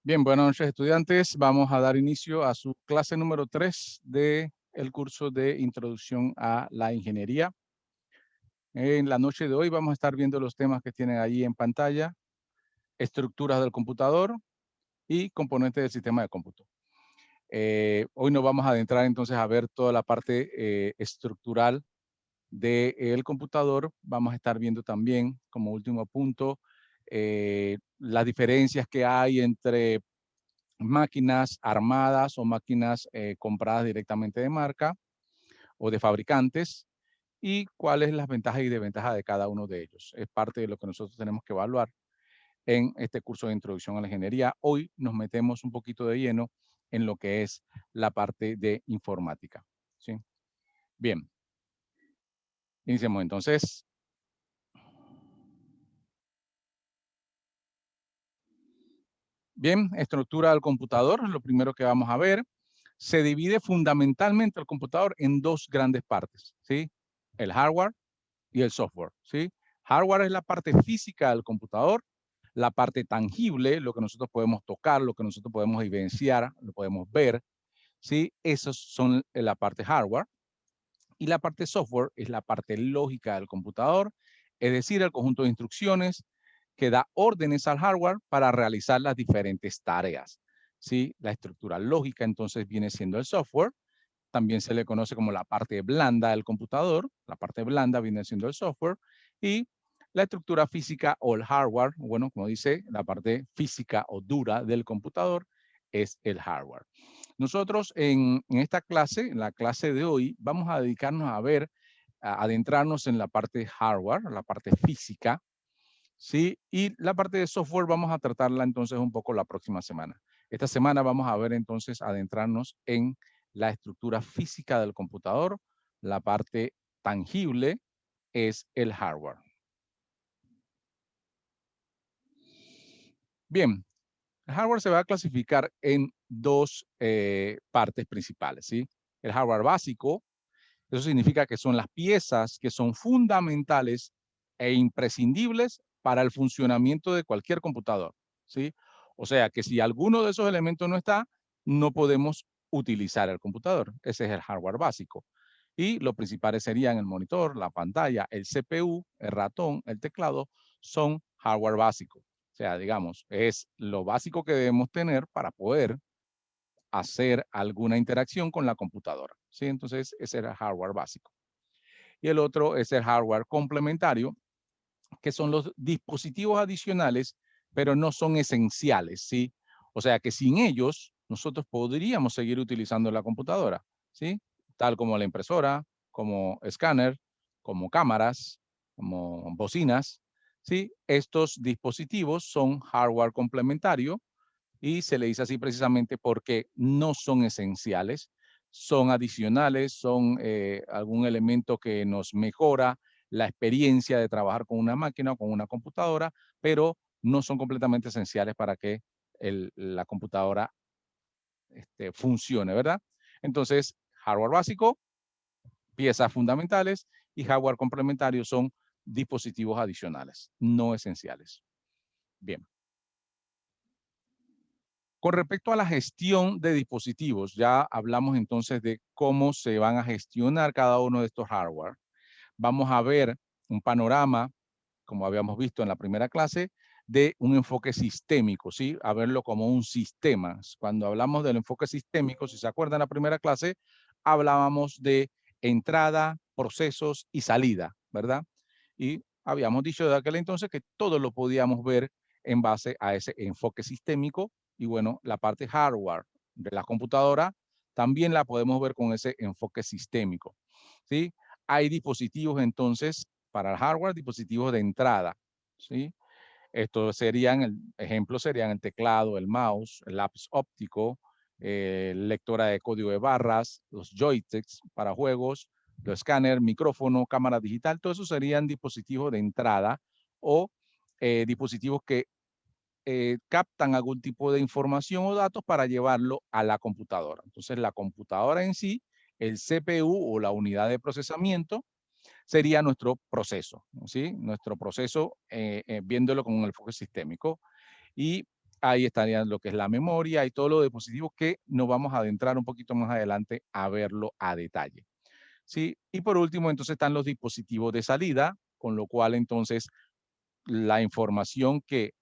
Bien, buenas noches estudiantes. Vamos a dar inicio a su clase número 3 del curso de Introducción a la Ingeniería. En la noche de hoy vamos a estar viendo los temas que tienen ahí en pantalla: estructuras del computador y componentes del sistema de cómputo. Hoy nos vamos a adentrar entonces a ver toda la parte estructural del computador. Vamos a estar viendo también, como último punto, las diferencias que hay entre máquinas armadas o máquinas compradas directamente de marca o de fabricantes, y cuáles son las ventajas y desventajas de cada uno de ellos. Es parte de lo que nosotros tenemos que evaluar en este curso de Introducción a la Ingeniería. Hoy nos metemos un poquito de lleno en lo que es la parte de informática, ¿sí? Bien, iniciemos entonces. Bien, estructura del computador, lo primero que vamos a ver. Se divide fundamentalmente el computador en dos grandes partes, ¿sí? El hardware y el software, ¿sí? Hardware es la parte física del computador, la parte tangible, lo que nosotros podemos tocar, lo que nosotros podemos evidenciar, lo podemos ver, ¿sí? Esos son la parte hardware. Y la parte software es la parte lógica del computador, es decir, el conjunto de instrucciones que da órdenes al hardware para realizar las diferentes tareas, ¿sí? La estructura lógica entonces viene siendo el software. También se le conoce como la parte blanda del computador. La parte blanda viene siendo el software. Y la estructura física o el hardware, bueno, como dice, la parte física o dura del computador es el hardware. Nosotros en esta clase, en la clase de hoy, vamos a dedicarnos a ver, a adentrarnos en la parte hardware, la parte física, ¿sí? Y la parte de software vamos a tratarla entonces un poco la próxima semana. Esta semana vamos a ver entonces, adentrarnos en la estructura física del computador. La parte tangible es el hardware. Bien, el hardware se va a clasificar en dos partes principales, ¿sí? El hardware básico. Eso significa que son las piezas que son fundamentales e imprescindibles para el funcionamiento de cualquier computador, ¿sí? O sea que si alguno de esos elementos no está, no podemos utilizar el computador. Ese es el hardware básico. Y los principales serían el monitor, la pantalla, el CPU, el ratón, el teclado, son hardware básico. O sea, digamos, es lo básico que debemos tener para poder hacer alguna interacción con la computadora, ¿sí? Entonces, ese era el hardware básico. Y el otro es el hardware complementario, que son los dispositivos adicionales, pero no son esenciales, ¿sí? O sea, que sin ellos, nosotros podríamos seguir utilizando la computadora, ¿sí? Tal como la impresora, como escáner, como cámaras, como bocinas, ¿sí? Estos dispositivos son hardware complementario, y se le dice así precisamente porque no son esenciales, son adicionales, son algún elemento que nos mejora la experiencia de trabajar con una máquina o con una computadora, pero no son completamente esenciales para que la computadora funcione, ¿verdad? Entonces, hardware básico, piezas fundamentales, y hardware complementario son dispositivos adicionales, no esenciales. Bien. Con respecto a la gestión de dispositivos, ya hablamos entonces de cómo se van a gestionar cada uno de estos hardware. Vamos a ver un panorama, como habíamos visto en la primera clase, de un enfoque sistémico, ¿sí? A verlo como un sistema. Cuando hablamos del enfoque sistémico, si se acuerdan en la primera clase, hablábamos de entrada, procesos y salida, ¿verdad? Y habíamos dicho de aquel entonces que todo lo podíamos ver en base a ese enfoque sistémico. Y bueno, la parte hardware de la computadora también la podemos ver con ese enfoque sistémico, ¿sí? Hay dispositivos entonces para el hardware, dispositivos de entrada, ¿sí? Estos serían, ejemplos serían el teclado, el mouse, el lápiz óptico, lectora de código de barras, los joysticks para juegos, los escáner, micrófono, cámara digital. Todos esos serían dispositivos de entrada o dispositivos que captan algún tipo de información o datos para llevarlo a la computadora. Entonces, la computadora en sí, el CPU o la unidad de procesamiento, sería nuestro proceso, ¿sí? Nuestro proceso, viéndolo con un enfoque sistémico. Y ahí estarían lo que es la memoria y todos los dispositivos que nos vamos a adentrar un poquito más adelante a verlo a detalle. ¿Sí? Y por último, entonces están los dispositivos de salida, con lo cual entonces la información que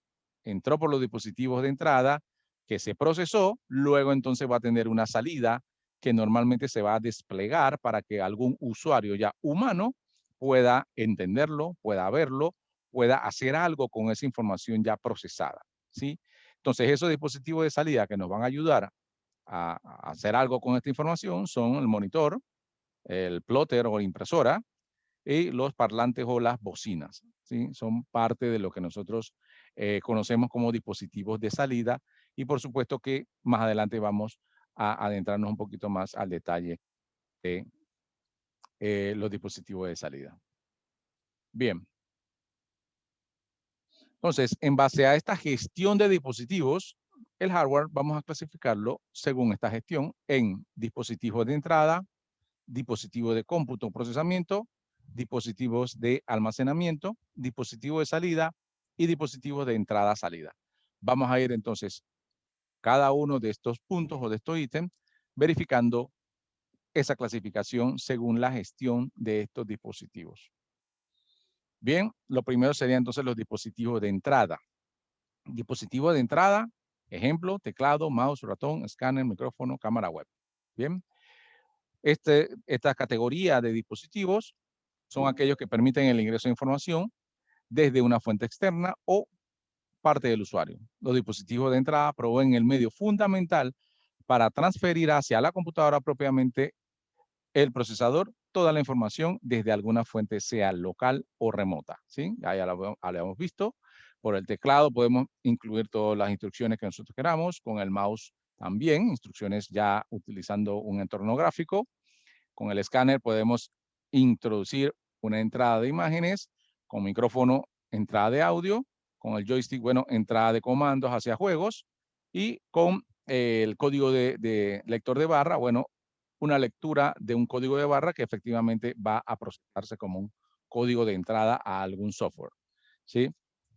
entró por los dispositivos de entrada, que se procesó, luego entonces va a tener una salida que normalmente se va a desplegar para que algún usuario ya humano pueda entenderlo, pueda verlo, pueda hacer algo con esa información ya procesada, ¿sí? Entonces, esos dispositivos de salida que nos van a ayudar a hacer algo con esta información son el monitor, el plotter o la impresora, y los parlantes o las bocinas, ¿sí? Son parte de lo que nosotros conocemos como dispositivos de salida y por supuesto que más adelante vamos a adentrarnos un poquito más al detalle de los dispositivos de salida. Bien. Entonces, en base a esta gestión de dispositivos, el hardware vamos a clasificarlo según esta gestión en dispositivos de entrada, dispositivos de cómputo, procesamiento, dispositivos de almacenamiento, dispositivos de salida y dispositivos de entrada-salida. Vamos a ir entonces cada uno de estos puntos o de estos ítems verificando esa clasificación según la gestión de estos dispositivos. Bien, lo primero sería entonces los dispositivos de entrada. Dispositivo de entrada, ejemplo, teclado, mouse, ratón, escáner, micrófono, cámara web. Bien, esta categoría de dispositivos son aquellos que permiten el ingreso de información desde una fuente externa o parte del usuario. Los dispositivos de entrada proveen el medio fundamental para transferir hacia la computadora propiamente el procesador toda la información desde alguna fuente, sea local o remota. ¿Sí? Ya lo hemos visto. Por el teclado podemos incluir todas las instrucciones que nosotros queramos. Con el mouse también, instrucciones ya utilizando un entorno gráfico. Con el escáner podemos introducir una entrada de imágenes, con micrófono, entrada de audio, con el joystick, bueno, entrada de comandos hacia juegos, y con el código de lector de barra, bueno, una lectura de un código de barra que efectivamente va a procesarse como un código de entrada a algún software, ¿sí?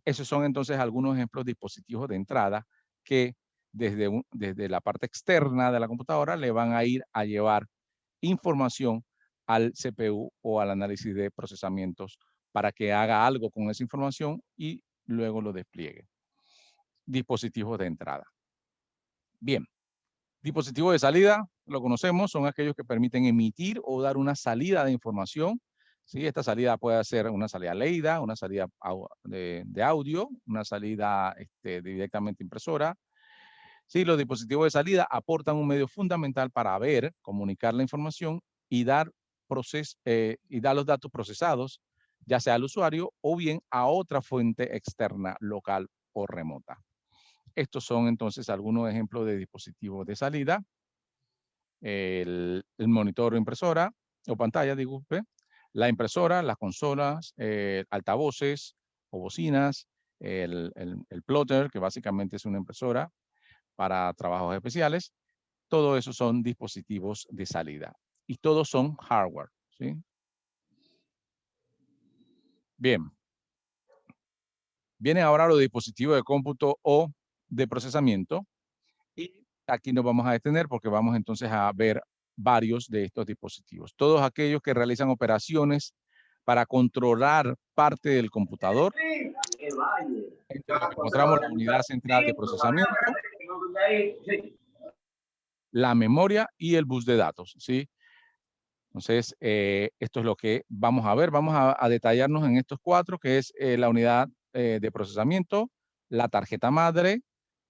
Esos son entonces algunos ejemplos de dispositivos de entrada que desde la parte externa de la computadora le van a ir a llevar información al CPU o al análisis de procesamientos para que haga algo con esa información y luego lo despliegue. Dispositivos de entrada. Bien, dispositivos de salida, lo conocemos, son aquellos que permiten emitir o dar una salida de información. ¿Sí? Esta salida puede ser una salida leída, una salida de audio, una salida directamente impresora. Sí, los dispositivos de salida aportan un medio fundamental para ver, comunicar la información y dar los datos procesados, ya sea al usuario o bien a otra fuente externa, local o remota. Estos son entonces algunos ejemplos de dispositivos de salida. El monitor o impresora, o pantalla, disculpe, la impresora, las consolas, altavoces o bocinas, el plotter, que básicamente es una impresora para trabajos especiales. Todo eso son dispositivos de salida y todos son hardware, ¿sí? Bien. Vienen ahora los dispositivos de cómputo o de procesamiento y aquí nos vamos a detener porque vamos entonces a ver varios de estos dispositivos. Todos aquellos que realizan operaciones para controlar parte del computador. Entre los que encontramos la unidad central de procesamiento, la memoria y el bus de datos, ¿sí? Entonces, esto es lo que vamos a ver. Vamos a detallarnos en estos cuatro, que es la unidad de procesamiento, la tarjeta madre,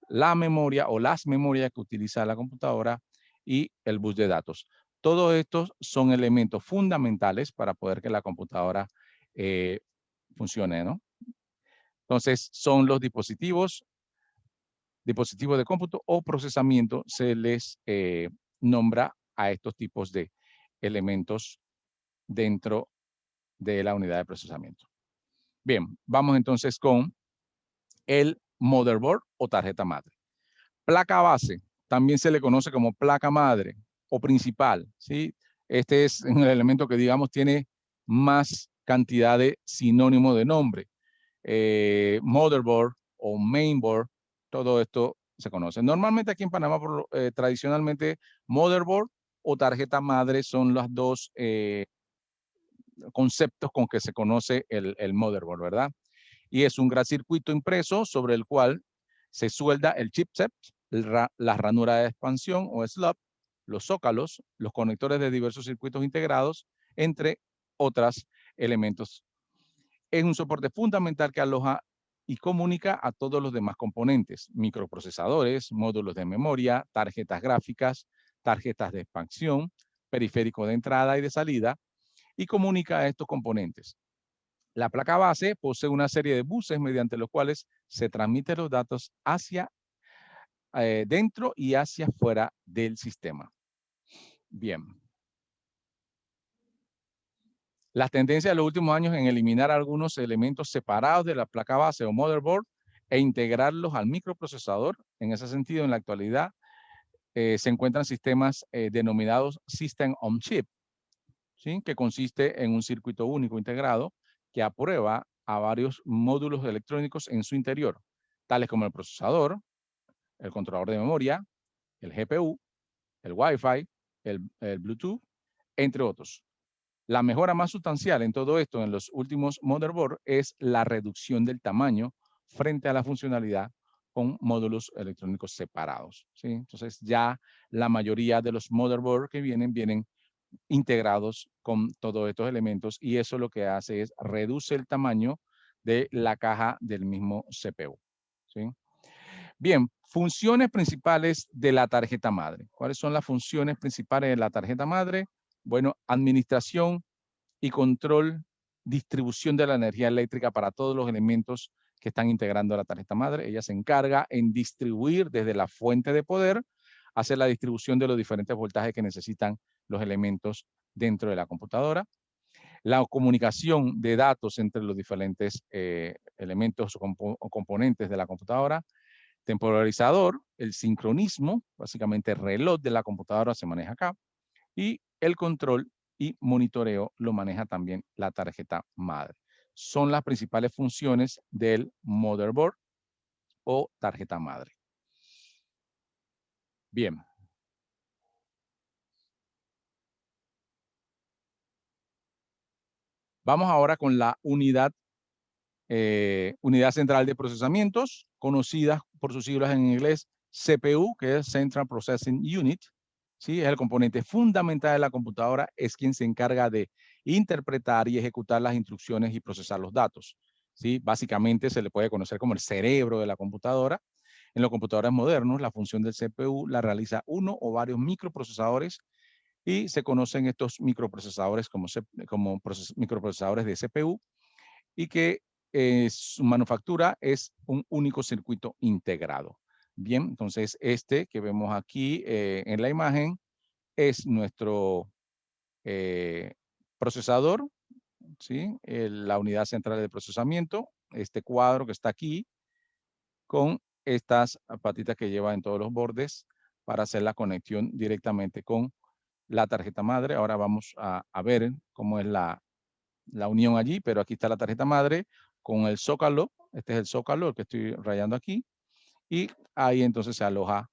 la memoria o las memorias que utiliza la computadora y el bus de datos. Todos estos son elementos fundamentales para poder que la computadora funcione, ¿no? Entonces, son los dispositivos de cómputo o procesamiento, se les nombra a estos tipos de elementos dentro de la unidad de procesamiento. Bien, vamos entonces con el motherboard o tarjeta madre. Placa base, también se le conoce como placa madre o principal, ¿sí? Este es un elemento que, digamos, tiene más cantidad de sinónimo de nombre. Motherboard o mainboard, Todo esto se conoce. Normalmente aquí en Panamá, tradicionalmente, motherboard o tarjeta madre son los dos conceptos con que se conoce el motherboard, ¿verdad? Y es un gran circuito impreso sobre el cual se suelda el chipset, la ranura de expansión o slot, los zócalos, los conectores de diversos circuitos integrados, entre otros elementos. Es un soporte fundamental que aloja y comunica a todos los demás componentes, microprocesadores, módulos de memoria, tarjetas gráficas, tarjetas de expansión, periférico de entrada y de salida, y comunica a estos componentes. La placa base posee una serie de buses mediante los cuales se transmiten los datos hacia dentro y hacia fuera del sistema. Bien. Las tendencias de los últimos años en eliminar algunos elementos separados de la placa base o motherboard e integrarlos al microprocesador. En ese sentido, en la actualidad, se encuentran sistemas denominados System on Chip, ¿sí? Que consiste en un circuito único integrado que aprueba a varios módulos electrónicos en su interior, tales como el procesador, el controlador de memoria, el GPU, el Wi-Fi, el Bluetooth, entre otros. La mejora más sustancial en todo esto en los últimos motherboard es la reducción del tamaño frente a la funcionalidad con módulos electrónicos separados, ¿sí? Entonces ya la mayoría de los motherboard que vienen integrados con todos estos elementos y eso lo que hace es reduce el tamaño de la caja del mismo CPU, ¿sí? Bien, funciones principales de la tarjeta madre. ¿Cuáles son las funciones principales de la tarjeta madre? Bueno, administración y control, distribución de la energía eléctrica para todos los elementos que están integrando la tarjeta madre. Ella se encarga en distribuir desde la fuente de poder, hacer la distribución de los diferentes voltajes que necesitan los elementos dentro de la computadora. La comunicación de datos entre los diferentes elementos o componentes de la computadora. Temporalizador, el sincronismo, básicamente el reloj de la computadora se maneja acá. Y el control y monitoreo lo maneja también la tarjeta madre. Son las principales funciones del motherboard o tarjeta madre. Bien. Vamos ahora con la unidad central de procesamientos, conocida por sus siglas en inglés CPU, que es Central Processing Unit. ¿Sí? Es el componente fundamental de la computadora, es quien se encarga de interpretar y ejecutar las instrucciones y procesar los datos. ¿Sí? Básicamente se le puede conocer como el cerebro de la computadora. En los computadores modernos, la función del CPU la realiza uno o varios microprocesadores y se conocen estos microprocesadores como microprocesadores de CPU y que su manufactura es un único circuito integrado. Bien, entonces este que vemos aquí en la imagen es nuestro procesador, ¿sí? La unidad central de procesamiento, este cuadro que está aquí con estas patitas que lleva en todos los bordes para hacer la conexión directamente con la tarjeta madre. Ahora vamos a ver cómo es la unión allí, pero aquí está la tarjeta madre con el zócalo. Este es el zócalo, el que estoy rayando aquí. Y ahí entonces se aloja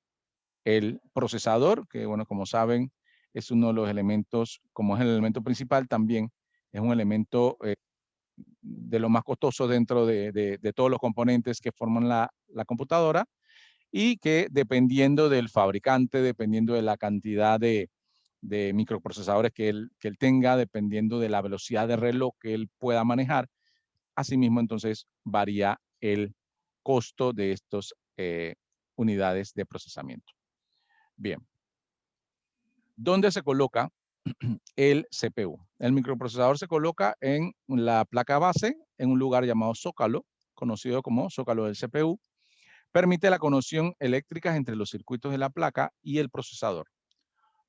el procesador, que bueno, como saben, es uno de los elementos, como es el elemento principal, también es un elemento de lo más costoso dentro de todos los componentes que forman la computadora y que dependiendo del fabricante, dependiendo de la cantidad de microprocesadores que él tenga, dependiendo de la velocidad de reloj que él pueda manejar, asimismo entonces varía el costo de estas unidades de procesamiento. Bien, ¿dónde se coloca el CPU? El microprocesador se coloca en la placa base, en un lugar llamado zócalo, conocido como zócalo del CPU. Permite la conexión eléctrica entre los circuitos de la placa y el procesador.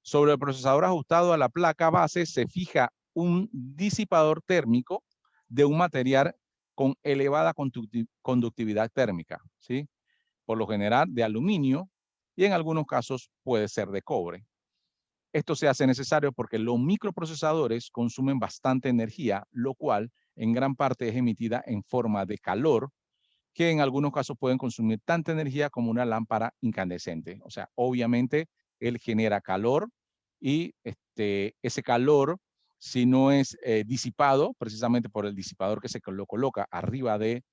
Sobre el procesador ajustado a la placa base se fija un disipador térmico de un material con elevada conductividad térmica, ¿sí? Por lo general de aluminio y en algunos casos puede ser de cobre. Esto se hace necesario porque los microprocesadores consumen bastante energía, lo cual en gran parte es emitida en forma de calor que en algunos casos pueden consumir tanta energía como una lámpara incandescente. O sea, obviamente él genera calor y ese calor, si no es disipado precisamente por el disipador que se lo coloca arriba del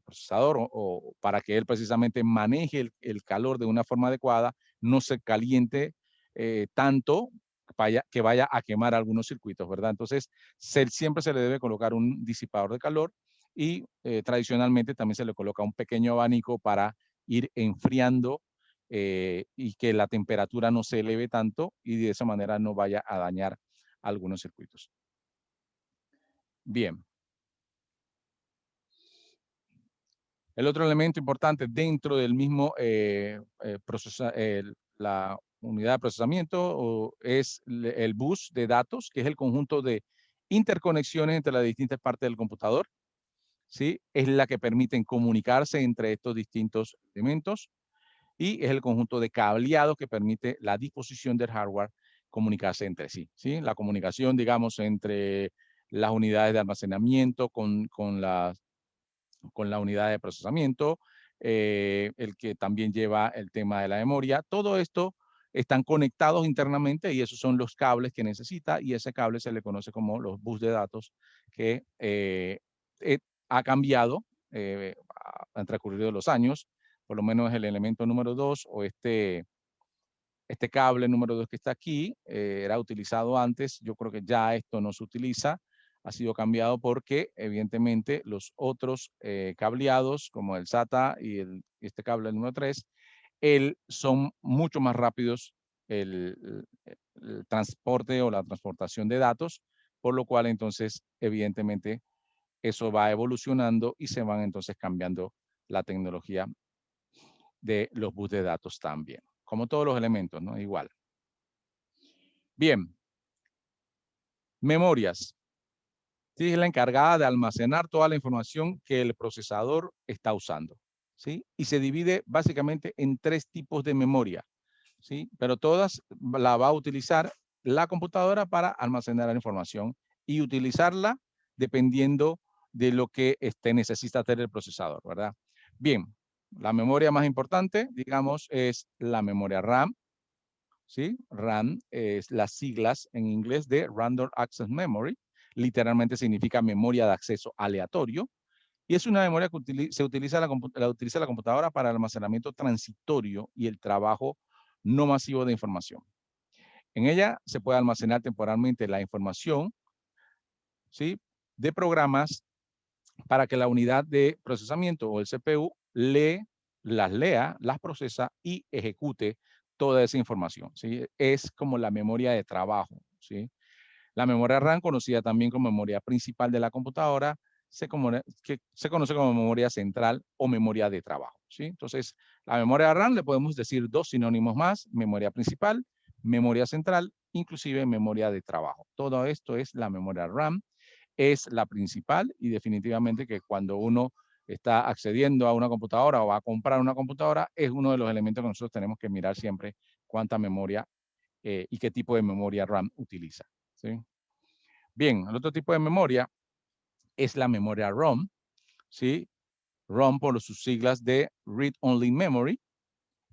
procesador o para que él precisamente maneje el calor de una forma adecuada, no se caliente tanto que vaya a quemar algunos circuitos, ¿verdad? Entonces, siempre se le debe colocar un disipador de calor y tradicionalmente también se le coloca un pequeño abanico para ir enfriando y que la temperatura no se eleve tanto y de esa manera no vaya a dañar algunos circuitos. Bien. El otro elemento importante dentro del mismo la unidad de procesamiento es el bus de datos, que es el conjunto de interconexiones entre las distintas partes del computador, ¿sí? Es la que permiten comunicarse entre estos distintos elementos y es el conjunto de cableado que permite la disposición del hardware comunicarse entre sí, ¿sí? La comunicación, digamos, entre las unidades de almacenamiento con la unidad de procesamiento, el que también lleva el tema de la memoria. Todo esto están conectados internamente y esos son los cables que necesita y ese cable se le conoce como los bus de datos que ha cambiado al transcurrir de los años, por lo menos el elemento número 2 o este cable número 2 que está aquí era utilizado antes, yo creo que ya esto no se utiliza, ha sido cambiado porque evidentemente los otros cableados como el SATA y este cable número 3, son mucho más rápidos el transporte o la transportación de datos, por lo cual entonces evidentemente eso va evolucionando y se van entonces cambiando la tecnología de los bus de datos también, como todos los elementos, ¿no? Igual. Bien, memorias. Sí, es la encargada de almacenar toda la información que el procesador está usando, ¿sí? Y se divide básicamente en 3 tipos de memoria, ¿sí? Pero todas la va a utilizar la computadora para almacenar la información y utilizarla dependiendo de lo que necesita hacer el procesador, ¿verdad? Bien, la memoria más importante, digamos, es la memoria RAM, ¿sí? RAM es las siglas en inglés de Random Access Memory, literalmente significa memoria de acceso aleatorio, y es una memoria que se utiliza utiliza la computadora para el almacenamiento transitorio y el trabajo no masivo de información. En ella se puede almacenar temporalmente la información, ¿sí? De programas para que la unidad de procesamiento o el CPU las lea, las procesa y ejecute toda esa información, ¿sí? Es como la memoria de trabajo, ¿sí? La memoria RAM, conocida también como memoria principal de la computadora, se conoce como memoria central o memoria de trabajo, ¿sí? Entonces, la memoria RAM le podemos decir 2 sinónimos más: memoria principal, memoria central, inclusive memoria de trabajo. Todo esto es la memoria RAM, es la principal y definitivamente que cuando uno está accediendo a una computadora o va a comprar una computadora, es uno de los elementos que nosotros tenemos que mirar siempre cuánta memoria y qué tipo de memoria RAM utiliza, ¿sí? Bien, el otro tipo de memoria es la memoria ROM, ¿sí? ROM por sus siglas de Read Only Memory.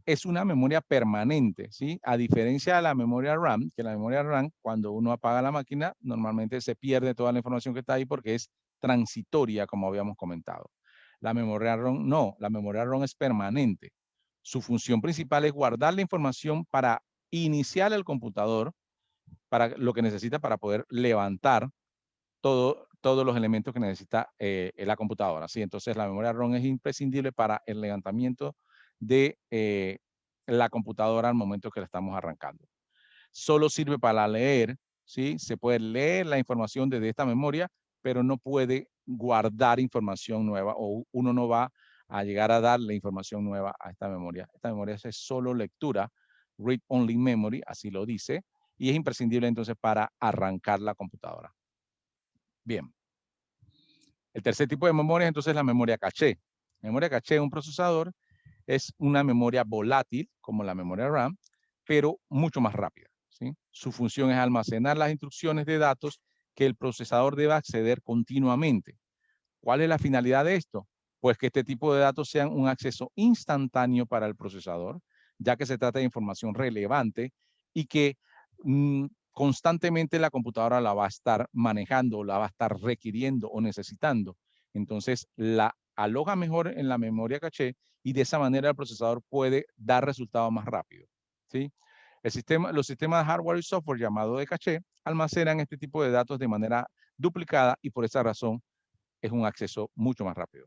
Es una memoria permanente, ¿sí? A diferencia de la memoria RAM, que la memoria RAM, cuando uno apaga la máquina, normalmente se pierde toda la información que está ahí porque es transitoria, como habíamos comentado. La memoria ROM no, la memoria ROM es permanente. Su función principal es guardar la información para iniciar el computador, para lo que necesita para poder levantar todos los elementos que necesita la computadora, ¿sí? Entonces, la memoria ROM es imprescindible para el levantamiento de la computadora al momento que la estamos arrancando. Solo sirve para leer, ¿sí? Se puede leer la información desde esta memoria, pero no puede guardar información nueva o uno no va a llegar a darle información nueva a esta memoria. Esta memoria es solo lectura, read only memory, así lo dice, y es imprescindible entonces para arrancar la computadora. Bien. El tercer tipo de memoria entonces es la memoria caché. Memoria caché de un procesador es una memoria volátil, como la memoria RAM, pero mucho más rápida, ¿sí? Su función es almacenar las instrucciones de datos que el procesador debe acceder continuamente. ¿Cuál es la finalidad de esto? Pues que este tipo de datos sean un acceso instantáneo para el procesador, ya que se trata de información relevante y que constantemente la computadora la va a estar manejando, la va a estar requiriendo o necesitando. Entonces, la aloja mejor en la memoria caché y de esa manera el procesador puede dar resultados más rápido, ¿sí? Los sistemas de hardware y software llamados de caché almacenan este tipo de datos de manera duplicada y por esa razón es un acceso mucho más rápido.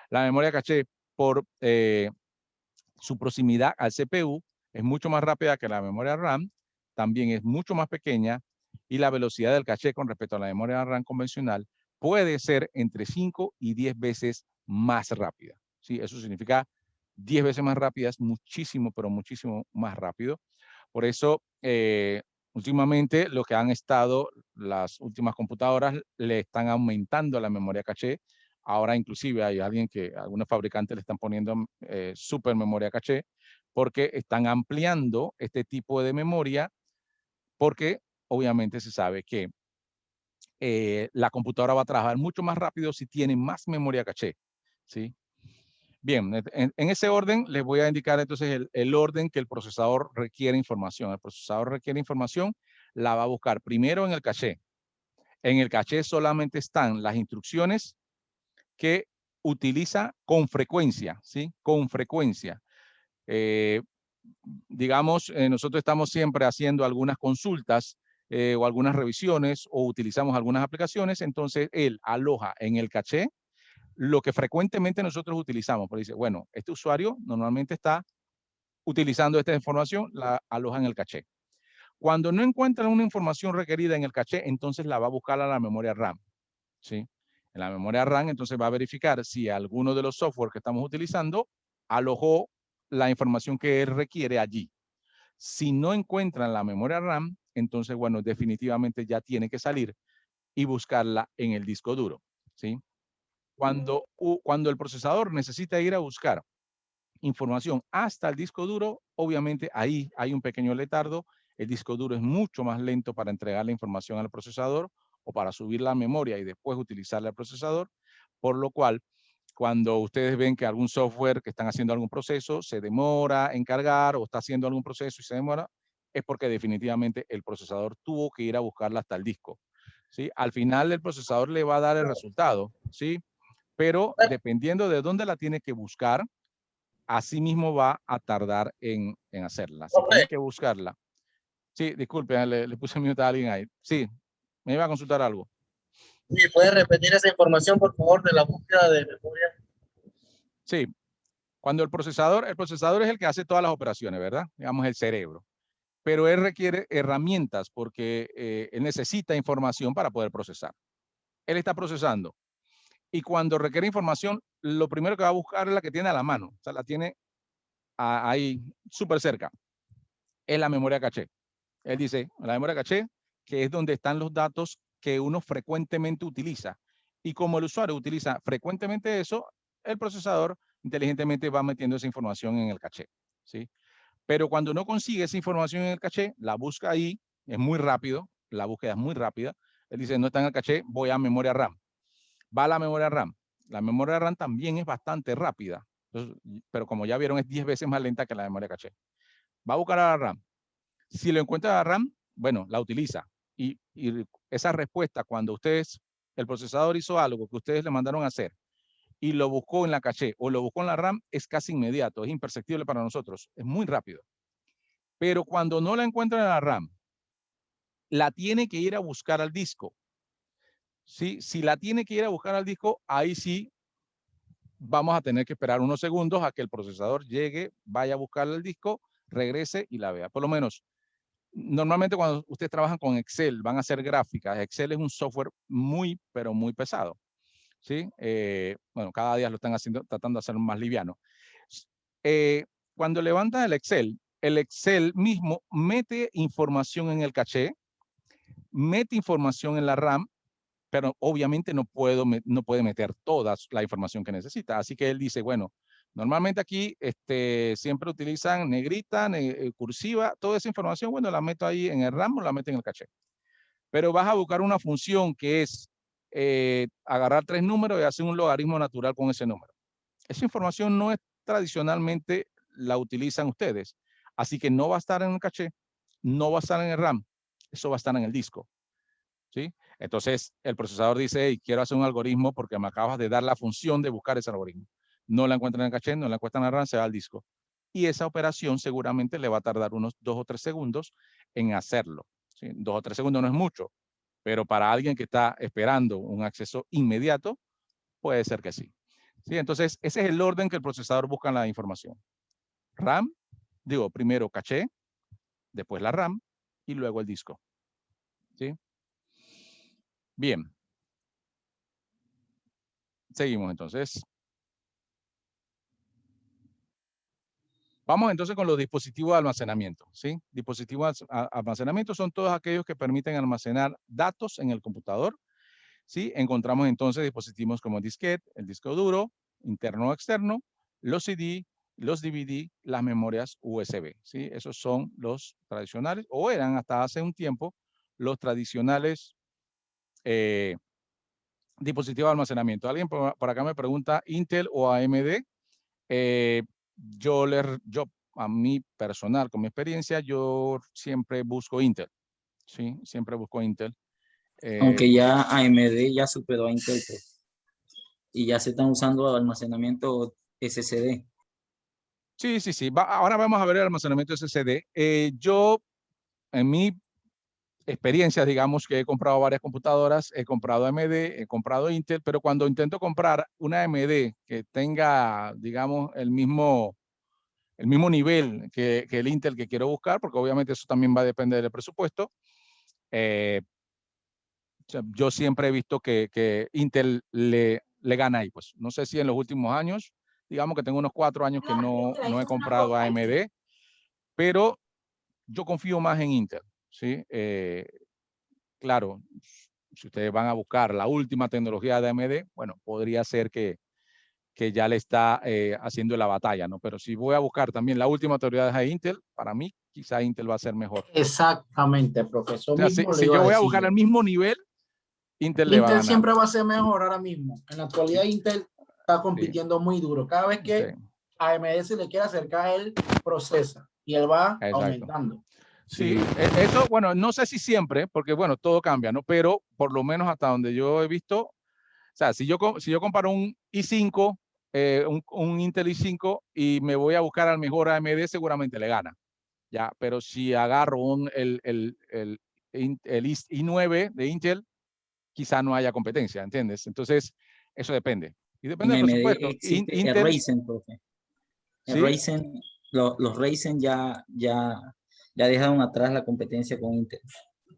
La memoria caché, por su proximidad al CPU, es mucho más rápida que la memoria RAM, también es mucho más pequeña y la velocidad del caché con respecto a la memoria RAM convencional puede ser entre 5 y 10 veces más rápida. ¿Sí? Eso significa 10 veces más rápida, es muchísimo, pero muchísimo más rápido. Por eso, últimamente, lo que han estado, las últimas computadoras le están aumentando la memoria caché. Ahora inclusive hay algunos fabricantes le están poniendo super memoria caché porque están ampliando este tipo de memoria porque obviamente se sabe que la computadora va a trabajar mucho más rápido si tiene más memoria caché, ¿sí? Bien, en ese orden les voy a indicar entonces el orden que el procesador requiere información. El procesador requiere información, la va a buscar primero en el caché. En el caché solamente están las instrucciones que utiliza con frecuencia, ¿sí? Con frecuencia. Eh, digamos, nosotros estamos siempre haciendo algunas consultas o algunas revisiones o utilizamos algunas aplicaciones, entonces él aloja en el caché lo que frecuentemente nosotros utilizamos. Pero dice, bueno, este usuario normalmente está utilizando esta información, la aloja en el caché. Cuando no encuentra una información requerida en el caché, entonces la va a buscar a la memoria RAM, ¿sí? En la memoria RAM, entonces va a verificar si alguno de los software que estamos utilizando alojó la información que él requiere allí. Si no encuentra en la memoria RAM, entonces, bueno, definitivamente ya tiene que salir y buscarla en el disco duro, ¿sí? Cuando el procesador necesita ir a buscar información hasta el disco duro, obviamente ahí hay un pequeño letardo. El disco duro es mucho más lento para entregar la información al procesador o para subir la memoria y después utilizarla al procesador, por lo cual cuando ustedes ven que algún software que están haciendo algún proceso se demora en cargar o está haciendo algún proceso y se demora, es porque definitivamente el procesador tuvo que ir a buscarla hasta el disco, ¿sí? Al final el procesador le va a dar el resultado, ¿sí? Pero dependiendo de dónde la tiene que buscar, así mismo va a tardar en hacerla. Si tiene que buscarla. Sí, disculpe, le puse mute a alguien ahí. Sí, me iba a consultar algo. ¿Y puedes repetir esa información, por favor, de la búsqueda de memoria? Sí, cuando el procesador es el que hace todas las operaciones, ¿verdad? Digamos el cerebro. Pero él requiere herramientas porque él necesita información para poder procesar. Él está procesando. Y cuando requiere información, lo primero que va a buscar es la que tiene a la mano. O sea, la tiene ahí súper cerca. Es la memoria caché. Él dice, la memoria caché, que es donde están los datos que uno frecuentemente utiliza. Y como el usuario utiliza frecuentemente eso, el procesador inteligentemente va metiendo esa información en el caché, ¿sí? Pero cuando no consigue esa información en el caché, la busca ahí, es muy rápido, la búsqueda es muy rápida. Él dice, no está en el caché, voy a memoria RAM. Va a la memoria RAM. La memoria RAM también es bastante rápida, entonces, pero como ya vieron, es 10 veces más lenta que la memoria caché. Va a buscar a la RAM. Si lo encuentra la RAM, bueno, la utiliza. Y esa respuesta, cuando el procesador hizo algo que ustedes le mandaron a hacer y lo buscó en la caché o lo buscó en la RAM, es casi inmediato, es imperceptible para nosotros, es muy rápido. Pero cuando no la encuentra en la RAM, la tiene que ir a buscar al disco. ¿Sí? Si la tiene que ir a buscar al disco, ahí sí vamos a tener que esperar unos segundos a que el procesador llegue, vaya a buscar el disco, regrese y la vea. Por lo menos normalmente cuando ustedes trabajan con Excel, van a hacer gráficas. Excel es un software muy, pero muy pesado, ¿sí? Bueno, cada día lo están haciendo, tratando de hacer más liviano. Eh, cuando levantan el Excel mismo mete información en el caché, mete información en la RAM, pero obviamente no puede meter toda la información que necesita. Así que él dice, bueno, normalmente aquí siempre utilizan negrita, cursiva, toda esa información, bueno, la meto ahí en el RAM o la meto en el caché. Pero vas a buscar una función que es agarrar 3 números y hacer un logaritmo natural con ese número. Esa información no es tradicionalmente la utilizan ustedes. Así que no va a estar en el caché, no va a estar en el RAM, eso va a estar en el disco. ¿Sí? Entonces el procesador dice, hey, quiero hacer un algoritmo porque me acabas de dar la función de buscar ese algoritmo. No la encuentra en el caché, no la encuentra en el RAM, se va al disco. Y esa operación seguramente le va a tardar unos 2 o 3 segundos en hacerlo. ¿Sí? 2 o 3 segundos no es mucho, pero para alguien que está esperando un acceso inmediato, puede ser que sí. ¿Sí? Entonces, ese es el orden que el procesador busca en la información. RAM, digo, primero caché, después la RAM y luego el disco. ¿Sí? Bien. Seguimos entonces. Vamos entonces con los dispositivos de almacenamiento. ¿Sí? Dispositivos de almacenamiento son todos aquellos que permiten almacenar datos en el computador. ¿Sí? Encontramos entonces dispositivos como el disquete, el disco duro, interno o externo, los CD, los DVD, las memorias USB. ¿Sí? Esos son los tradicionales, o eran hasta hace un tiempo los tradicionales dispositivos de almacenamiento. Alguien por acá me pregunta, ¿Intel o AMD? Yo, a mí personal, con mi experiencia, yo siempre busco Intel. Sí, siempre busco Intel. Aunque ya AMD ya superó a Intel, pues, y ya se están usando almacenamiento SSD. Sí, sí, sí. Ahora vamos a ver el almacenamiento SSD. Yo, en mi experiencia, digamos que he comprado varias computadoras, he comprado AMD, he comprado Intel, pero cuando intento comprar una AMD que tenga, digamos, el mismo nivel que el Intel que quiero buscar, porque obviamente eso también va a depender del presupuesto, yo siempre he visto que Intel le gana ahí. Pues no sé si en los últimos años, digamos que tengo unos 4 años que no he comprado AMD, pero yo confío más en Intel. ¿Sí? Claro, si ustedes van a buscar la última tecnología de AMD, bueno, podría ser que ya le está haciendo la batalla, ¿no? Pero si voy a buscar también la última tecnología de Intel, para mí quizá Intel va a ser mejor. Exactamente, profesor. O sea, Mismo le si iba yo a voy a decir buscar yo. el mismo nivel, Intel le va a Intel ganar. siempre va a ser mejor ahora mismo. En la actualidad, Sí. Intel está compitiendo muy duro. Cada vez que Sí. AMD se le quiere acercar, él procesa y él va Exacto. aumentando. Sí, eso, bueno, no sé si siempre, porque bueno, todo cambia, ¿no? Pero por lo menos hasta donde yo he visto, o sea, si yo comparo un i5, un Intel i5 y me voy a buscar al mejor AMD, seguramente le gana. Ya, pero si agarro el i9 de Intel, quizá no haya competencia, ¿entiendes? Entonces, eso depende. Y depende En del AMD presupuesto. existe el Intel, Ryzen, profe. El ¿sí? Ryzen, los Ryzen ya dejaron atrás la competencia con Intel.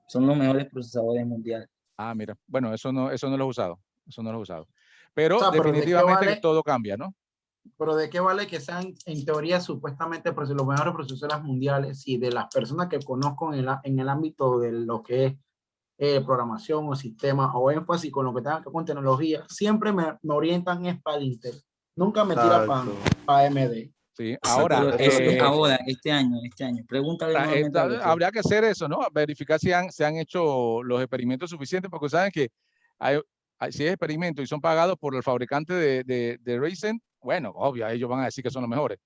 Son los mejores procesadores mundiales. Ah, mira, bueno, eso no lo he usado. Eso no lo he usado. Pero O sea, pero ¿de qué definitivamente que vale? todo cambia, ¿no? Pero ¿de qué vale que sean, en teoría, supuestamente los mejores procesadores mundiales y de las personas que conozco en el ámbito de lo que es programación o sistema o énfasis con lo que tenga que ver con tecnología, siempre me orientan es para Intel. Nunca me tira para AMD. Sí, Sí, ahora, pero ahora, este año. Pregúntale nuevamente al doctor. habría que hacer eso, ¿no? Verificar si se han hecho los experimentos suficientes, porque saben que si hay experimentos y son pagados por el fabricante de Ryzen, bueno, obvio, ellos van a decir que son los mejores.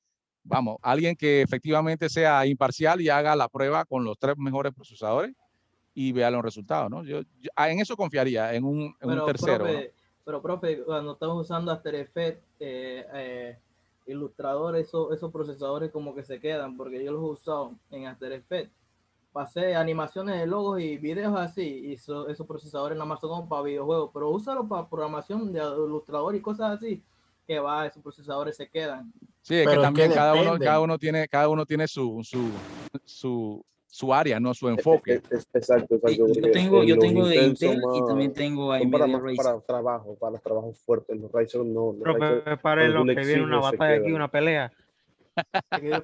Vamos, alguien que efectivamente sea imparcial y haga la prueba con los 3 mejores procesadores y vea los resultados, ¿no? Yo en eso confiaría, en un tercero, profe, ¿no? Pero, profe, cuando estamos usando After Effects, Illustrator, esos procesadores como que se quedan, porque yo los he usado en After Effects. Pasé animaciones de logos y videos así, y esos procesadores nada más son para videojuegos, pero úsalo para programación de Illustrator y cosas así, que esos procesadores se quedan. Sí, es que Pero es que también cada depende. uno tiene su área, ¿no? Su enfoque. Exacto, Sí, porque yo los tengo de Intel son Intel y también tengo son AMD Ryzen. para los trabajos fuertes. Los Ryzen no, los Ryzen, Prepare cuando tú lo le que viene una exiges, se batalla aquí, quedan. una pelea.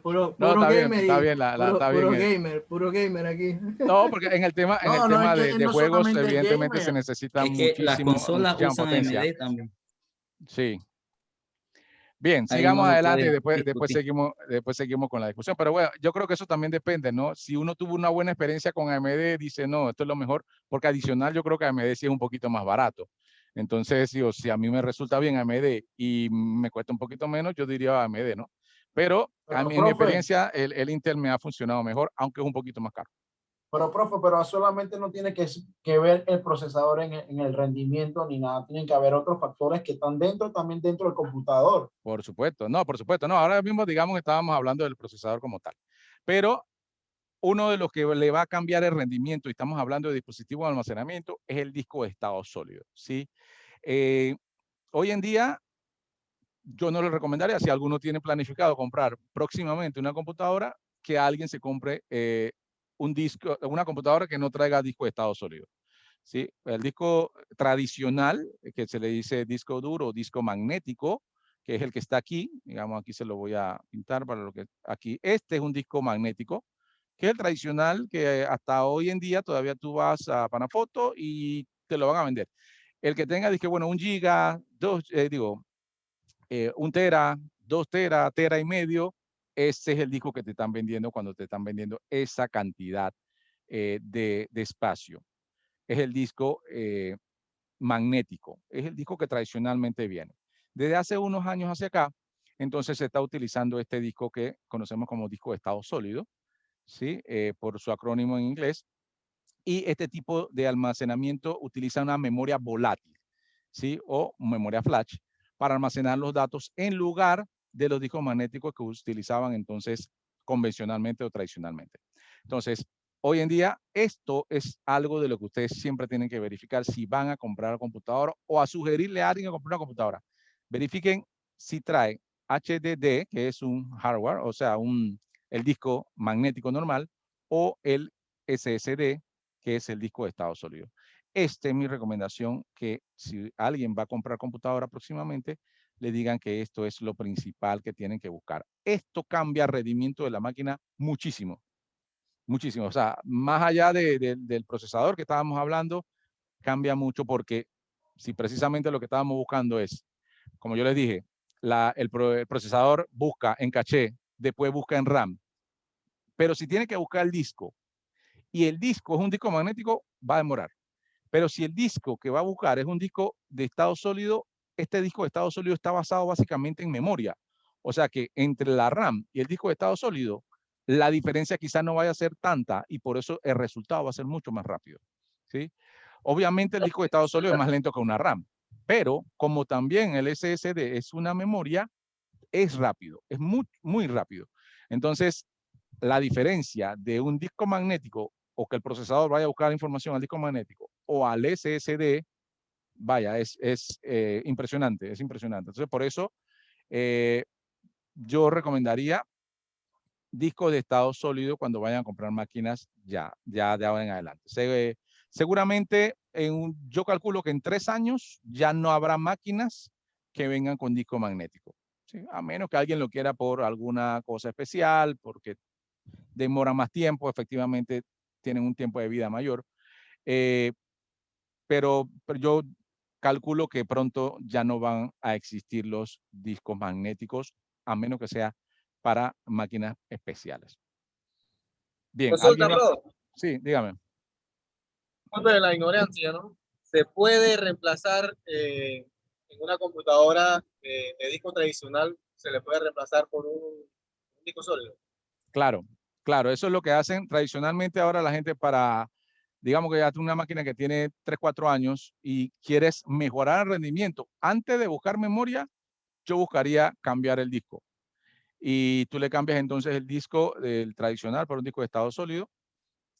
Puro No, está bien, gamer está y bien, está bien. puro gamer aquí. No, porque en el tema, No, es que de no juegos, solamente es evidentemente se gamer. necesita Es que las consolas muchísima usan potencia. AMD también. Sí. Bien, Ahí uno sigamos lo adelante y puede después discutir. seguimos con la discusión. Pero bueno, yo creo que eso también depende, ¿no? Si uno tuvo una buena experiencia con AMD, dice, no, esto es lo mejor, porque adicional yo creo que AMD sí es un poquito más barato. Entonces, si a mí me resulta bien AMD y me cuesta un poquito menos, yo diría AMD, ¿no? Pero a mí, en mi profe, experiencia, el Intel me ha funcionado mejor, aunque es un poquito más caro. profe, pero solamente no tiene que ver el procesador en el rendimiento ni nada. Tienen que haber otros factores que están también dentro del computador. Por supuesto, no, por supuesto, no. Ahora mismo, digamos, estábamos hablando del procesador como tal. Pero uno de los que le va a cambiar el rendimiento, y estamos hablando de dispositivos de almacenamiento, es el disco de estado sólido, ¿sí? Hoy en día, yo no le recomendaría, si alguno tiene planificado comprar próximamente una computadora, que alguien se compre un disco, una computadora que no traiga disco de estado sólido. ¿Sí? El disco tradicional, que se le dice disco duro o disco magnético, que es el que está aquí, digamos, aquí se lo voy a pintar para lo que aquí. Este es un disco magnético, que es el tradicional, que hasta hoy en día todavía tú vas a Panafoto y te lo van a vender. El que tenga, disque, bueno, 1 giga, 1 tera, 2 tera, tera y medio, ese es el disco que te están vendiendo cuando te están vendiendo esa cantidad de espacio. Es el disco magnético, es el disco que tradicionalmente viene. Desde hace unos años hacia acá, entonces se está utilizando este disco que conocemos como disco de estado sólido, ¿sí? Por su acrónimo en inglés. Y este tipo de almacenamiento utiliza una memoria volátil, ¿sí? O memoria flash para almacenar los datos en lugar de los discos magnéticos que utilizaban entonces convencionalmente o tradicionalmente. Entonces, hoy en día, esto es algo de lo que ustedes siempre tienen que verificar si van a comprar computadora o a sugerirle a alguien a comprar una computadora. Verifiquen si trae HDD, que es un hardware, o sea, el disco magnético normal, o el SSD, que es el disco de estado sólido. Esta es mi recomendación, que si alguien va a comprar computadora próximamente, le digan que esto es lo principal que tienen que buscar. Esto cambia el rendimiento de la máquina muchísimo, muchísimo. O sea, más allá del procesador que estábamos hablando, cambia mucho porque si precisamente lo que estábamos buscando es, como yo les dije, el procesador busca en caché, después busca en RAM, pero si tiene que buscar el disco y el disco es un disco magnético, va a demorar. Pero si el disco que va a buscar es un disco de estado sólido, este disco de estado sólido está basado básicamente en memoria. O sea que entre la RAM y el disco de estado sólido, la diferencia quizás no vaya a ser tanta y por eso el resultado va a ser mucho más rápido. ¿Sí? Obviamente el disco de estado sólido es más lento que una RAM, pero como también el SSD es una memoria, es rápido, es muy, muy rápido. Entonces, la diferencia de un disco magnético o que el procesador vaya a buscar información al disco magnético o al SSD, vaya, es impresionante, es impresionante. Entonces, por eso yo recomendaría discos de estado sólido cuando vayan a comprar máquinas ya de ahora en adelante. Seguramente, yo calculo que en 3 años ya no habrá máquinas que vengan con disco magnético. ¿Sí? A menos que alguien lo quiera por alguna cosa especial, porque demora más tiempo, efectivamente tienen un tiempo de vida mayor. Pero yo calculo que pronto ya no van a existir los discos magnéticos, a menos que sea para máquinas especiales. Bien, Consulta, ¿alguien más? bro. Sí, dígame. Disculpe la ignorancia, ¿no? ¿Se puede reemplazar en una computadora de disco tradicional, se le puede reemplazar por un disco sólido? Claro, claro, eso es lo que hacen tradicionalmente ahora la gente para, digamos que ya tiene una máquina que tiene 3, 4 años y quieres mejorar el rendimiento. Antes de buscar memoria, yo buscaría cambiar el disco. Y tú le cambias entonces el disco del tradicional por un disco de estado sólido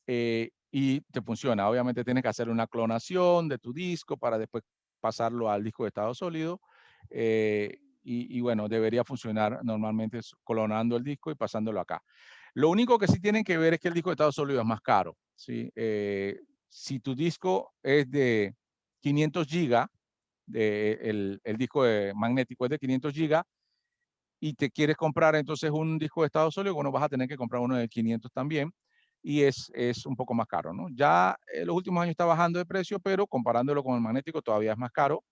y te funciona. Obviamente tienes que hacer una clonación de tu disco para después pasarlo al disco de estado sólido. Y bueno, debería funcionar normalmente clonando el disco y pasándolo acá. Lo único que sí tienen que ver es que el disco de estado sólido es más caro. ¿Sí? Si tu disco es de 500 gigas, el disco magnético es de 500 gigas, y te quieres comprar entonces un disco de estado sólido, bueno, vas a tener que comprar uno de 500 también y es un poco más caro, ¿no? Ya en los últimos años está bajando de precio, pero comparándolo con el magnético todavía es más caro.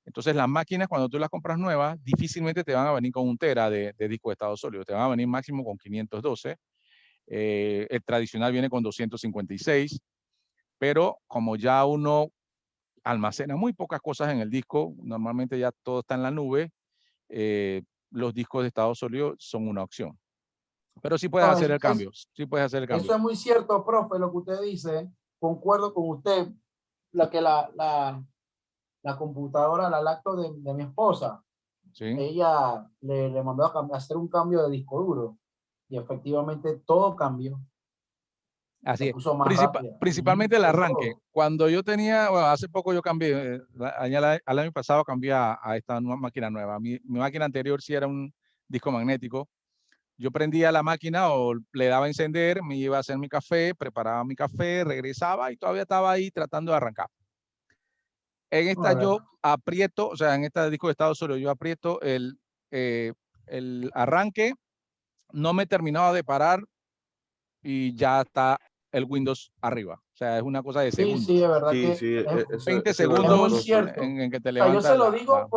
Entonces las máquinas, cuando tú las compras nuevas, difícilmente te van a venir con 1 tera de disco de estado sólido, te van a venir máximo con 512. El tradicional viene con 256, pero como ya uno almacena muy pocas cosas en el disco. Normalmente ya todo está en la nube. Los discos de estado sólido son una opción. Pero sí puedes No, hacer el cambio. Sí puedes hacer el cambio. eso es muy cierto, profe, lo que usted dice. Concuerdo con usted. La computadora, la laptop de mi esposa, Sí. ella le mandó a hacer un cambio de disco duro y efectivamente todo cambió. Así Se es. puso más rápida. Principalmente el Todo. arranque. Cuando yo tenía, bueno, hace poco yo cambié, al año pasado cambié a esta nueva máquina nueva. Mi máquina anterior sí era un disco magnético. Yo prendía la máquina o le daba a encender, me iba a hacer mi café, preparaba mi café, regresaba y todavía estaba ahí tratando de arrancar. En esta yo aprieto, o sea, en esta disco de estado sólido, yo aprieto el arranque, no me he terminado de parar y ya está el Windows arriba. O sea, es una cosa de Sí, segundos. sí, de verdad Sí, que sí, eso 20 es verdad, es muy segundos cierto. en que te O sea, yo levantas se lo digo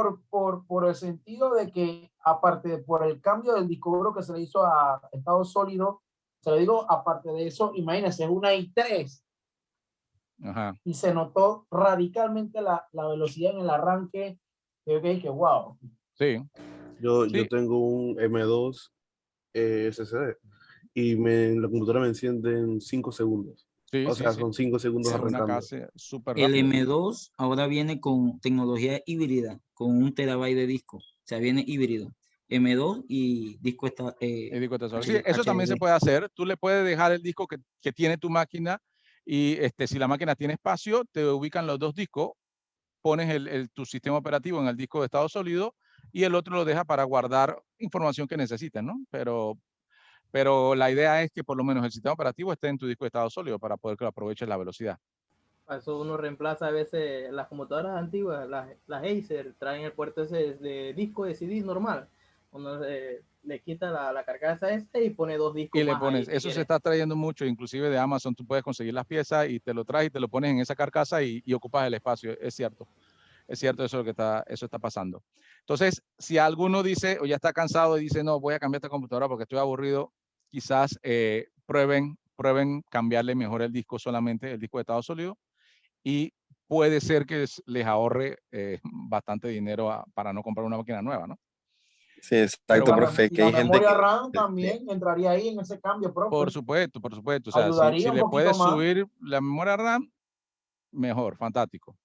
por el sentido de que, aparte de por el cambio del disco duro que se le hizo a estado sólido, se lo digo, aparte de eso, imagínense, es una i3 Ajá. y se notó radicalmente la velocidad en el arranque. Que wow. Sí. Yo Sí. tengo un M2 SSD y en la computadora me enciende en 5 segundos. Sí, O sí, sea, sí. son 5 segundos Es una arrancando. casa súper El rápido. M2 ahora viene con tecnología híbrida, con 1 terabyte de disco. O sea, viene híbrido. M2 y disco está, El disco está solo. Sí, eso también se HDD. puede hacer. Tú le puedes dejar el disco que tiene tu máquina y si la máquina tiene espacio, te ubican los dos discos, pones tu sistema operativo en el disco de estado sólido y el otro lo deja para guardar información que necesites, ¿no? Pero la idea es que por lo menos el sistema operativo esté en tu disco de estado sólido para poder que lo aproveches la velocidad. Para eso uno reemplaza a veces las computadoras antiguas, las Acer, traen el puerto ese de disco de CD normal. Uno le quita la carcasa esta y pone 2 discos Y le más pones, ahí, si eso se quiere. está trayendo mucho, inclusive de Amazon, tú puedes conseguir las piezas y te lo traes y te lo pones en esa carcasa y ocupas el espacio, es cierto eso es lo que eso está pasando. Entonces, si alguno dice o ya está cansado y dice, no, voy a cambiar esta computadora porque estoy aburrido, quizás prueben cambiarle mejor el disco solamente, el disco de estado sólido, y puede ser que les ahorre bastante dinero para no comprar una máquina nueva, ¿no? Sí, Pero exacto, bueno, profe, Y que la hay gente memoria que... RAM también entraría ahí en ese cambio, profe. por supuesto. O sea, si Ayudaría un le poquito puedes más. subir la memoria RAM, mejor, fantástico.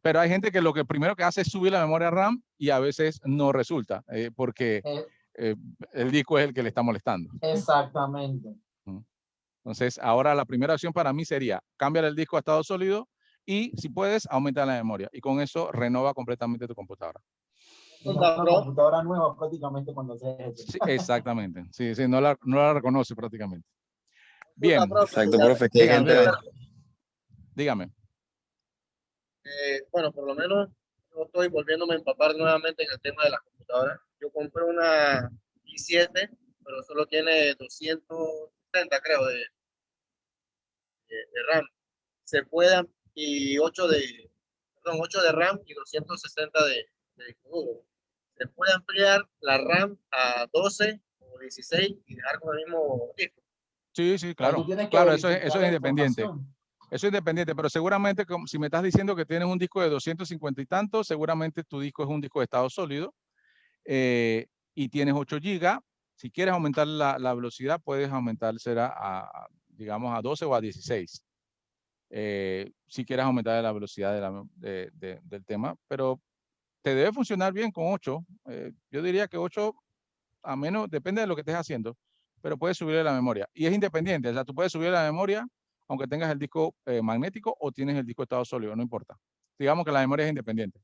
Pero hay gente que lo que primero que hace es subir la memoria RAM y a veces no resulta, porque Eh, el disco es el que le está molestando. exactamente. Entonces, ahora la primera opción para mí sería cambiar el disco a estado sólido y si puedes, aumentar la memoria. Y con eso renova completamente tu computadora. Una computadora nueva prácticamente cuando se eso. Sí, exactamente. Sí, no la reconoce prácticamente. Bien. Exacto, profe, que hay gente... Dígame. Bueno, por lo menos yo estoy volviéndome a empapar nuevamente en el tema de las computadoras. Yo compré una i7, pero solo tiene 260, creo, de RAM. Se puede, y 8 de RAM y 260 de disco duro. Se puede ampliar la RAM a 12 o 16 y dejar con el mismo disco. Sí, claro. Tú tienes que Claro, eso verificar es la independiente. información. Eso es independiente, pero seguramente si me estás diciendo que tienes un disco de 250 y tanto, seguramente tu disco es un disco de estado sólido y tienes 8 GB. Si quieres aumentar la velocidad, puedes aumentársela digamos, a 12 o a 16. Si quieres aumentar la velocidad del tema, pero te debe funcionar bien con 8. Yo diría que 8, a menos, depende de lo que estés haciendo, pero puedes subirle la memoria. Y es independiente, o sea, tú puedes subir la memoria aunque tengas el disco magnético o tienes el disco de estado sólido, no importa. Digamos que la memoria es independiente.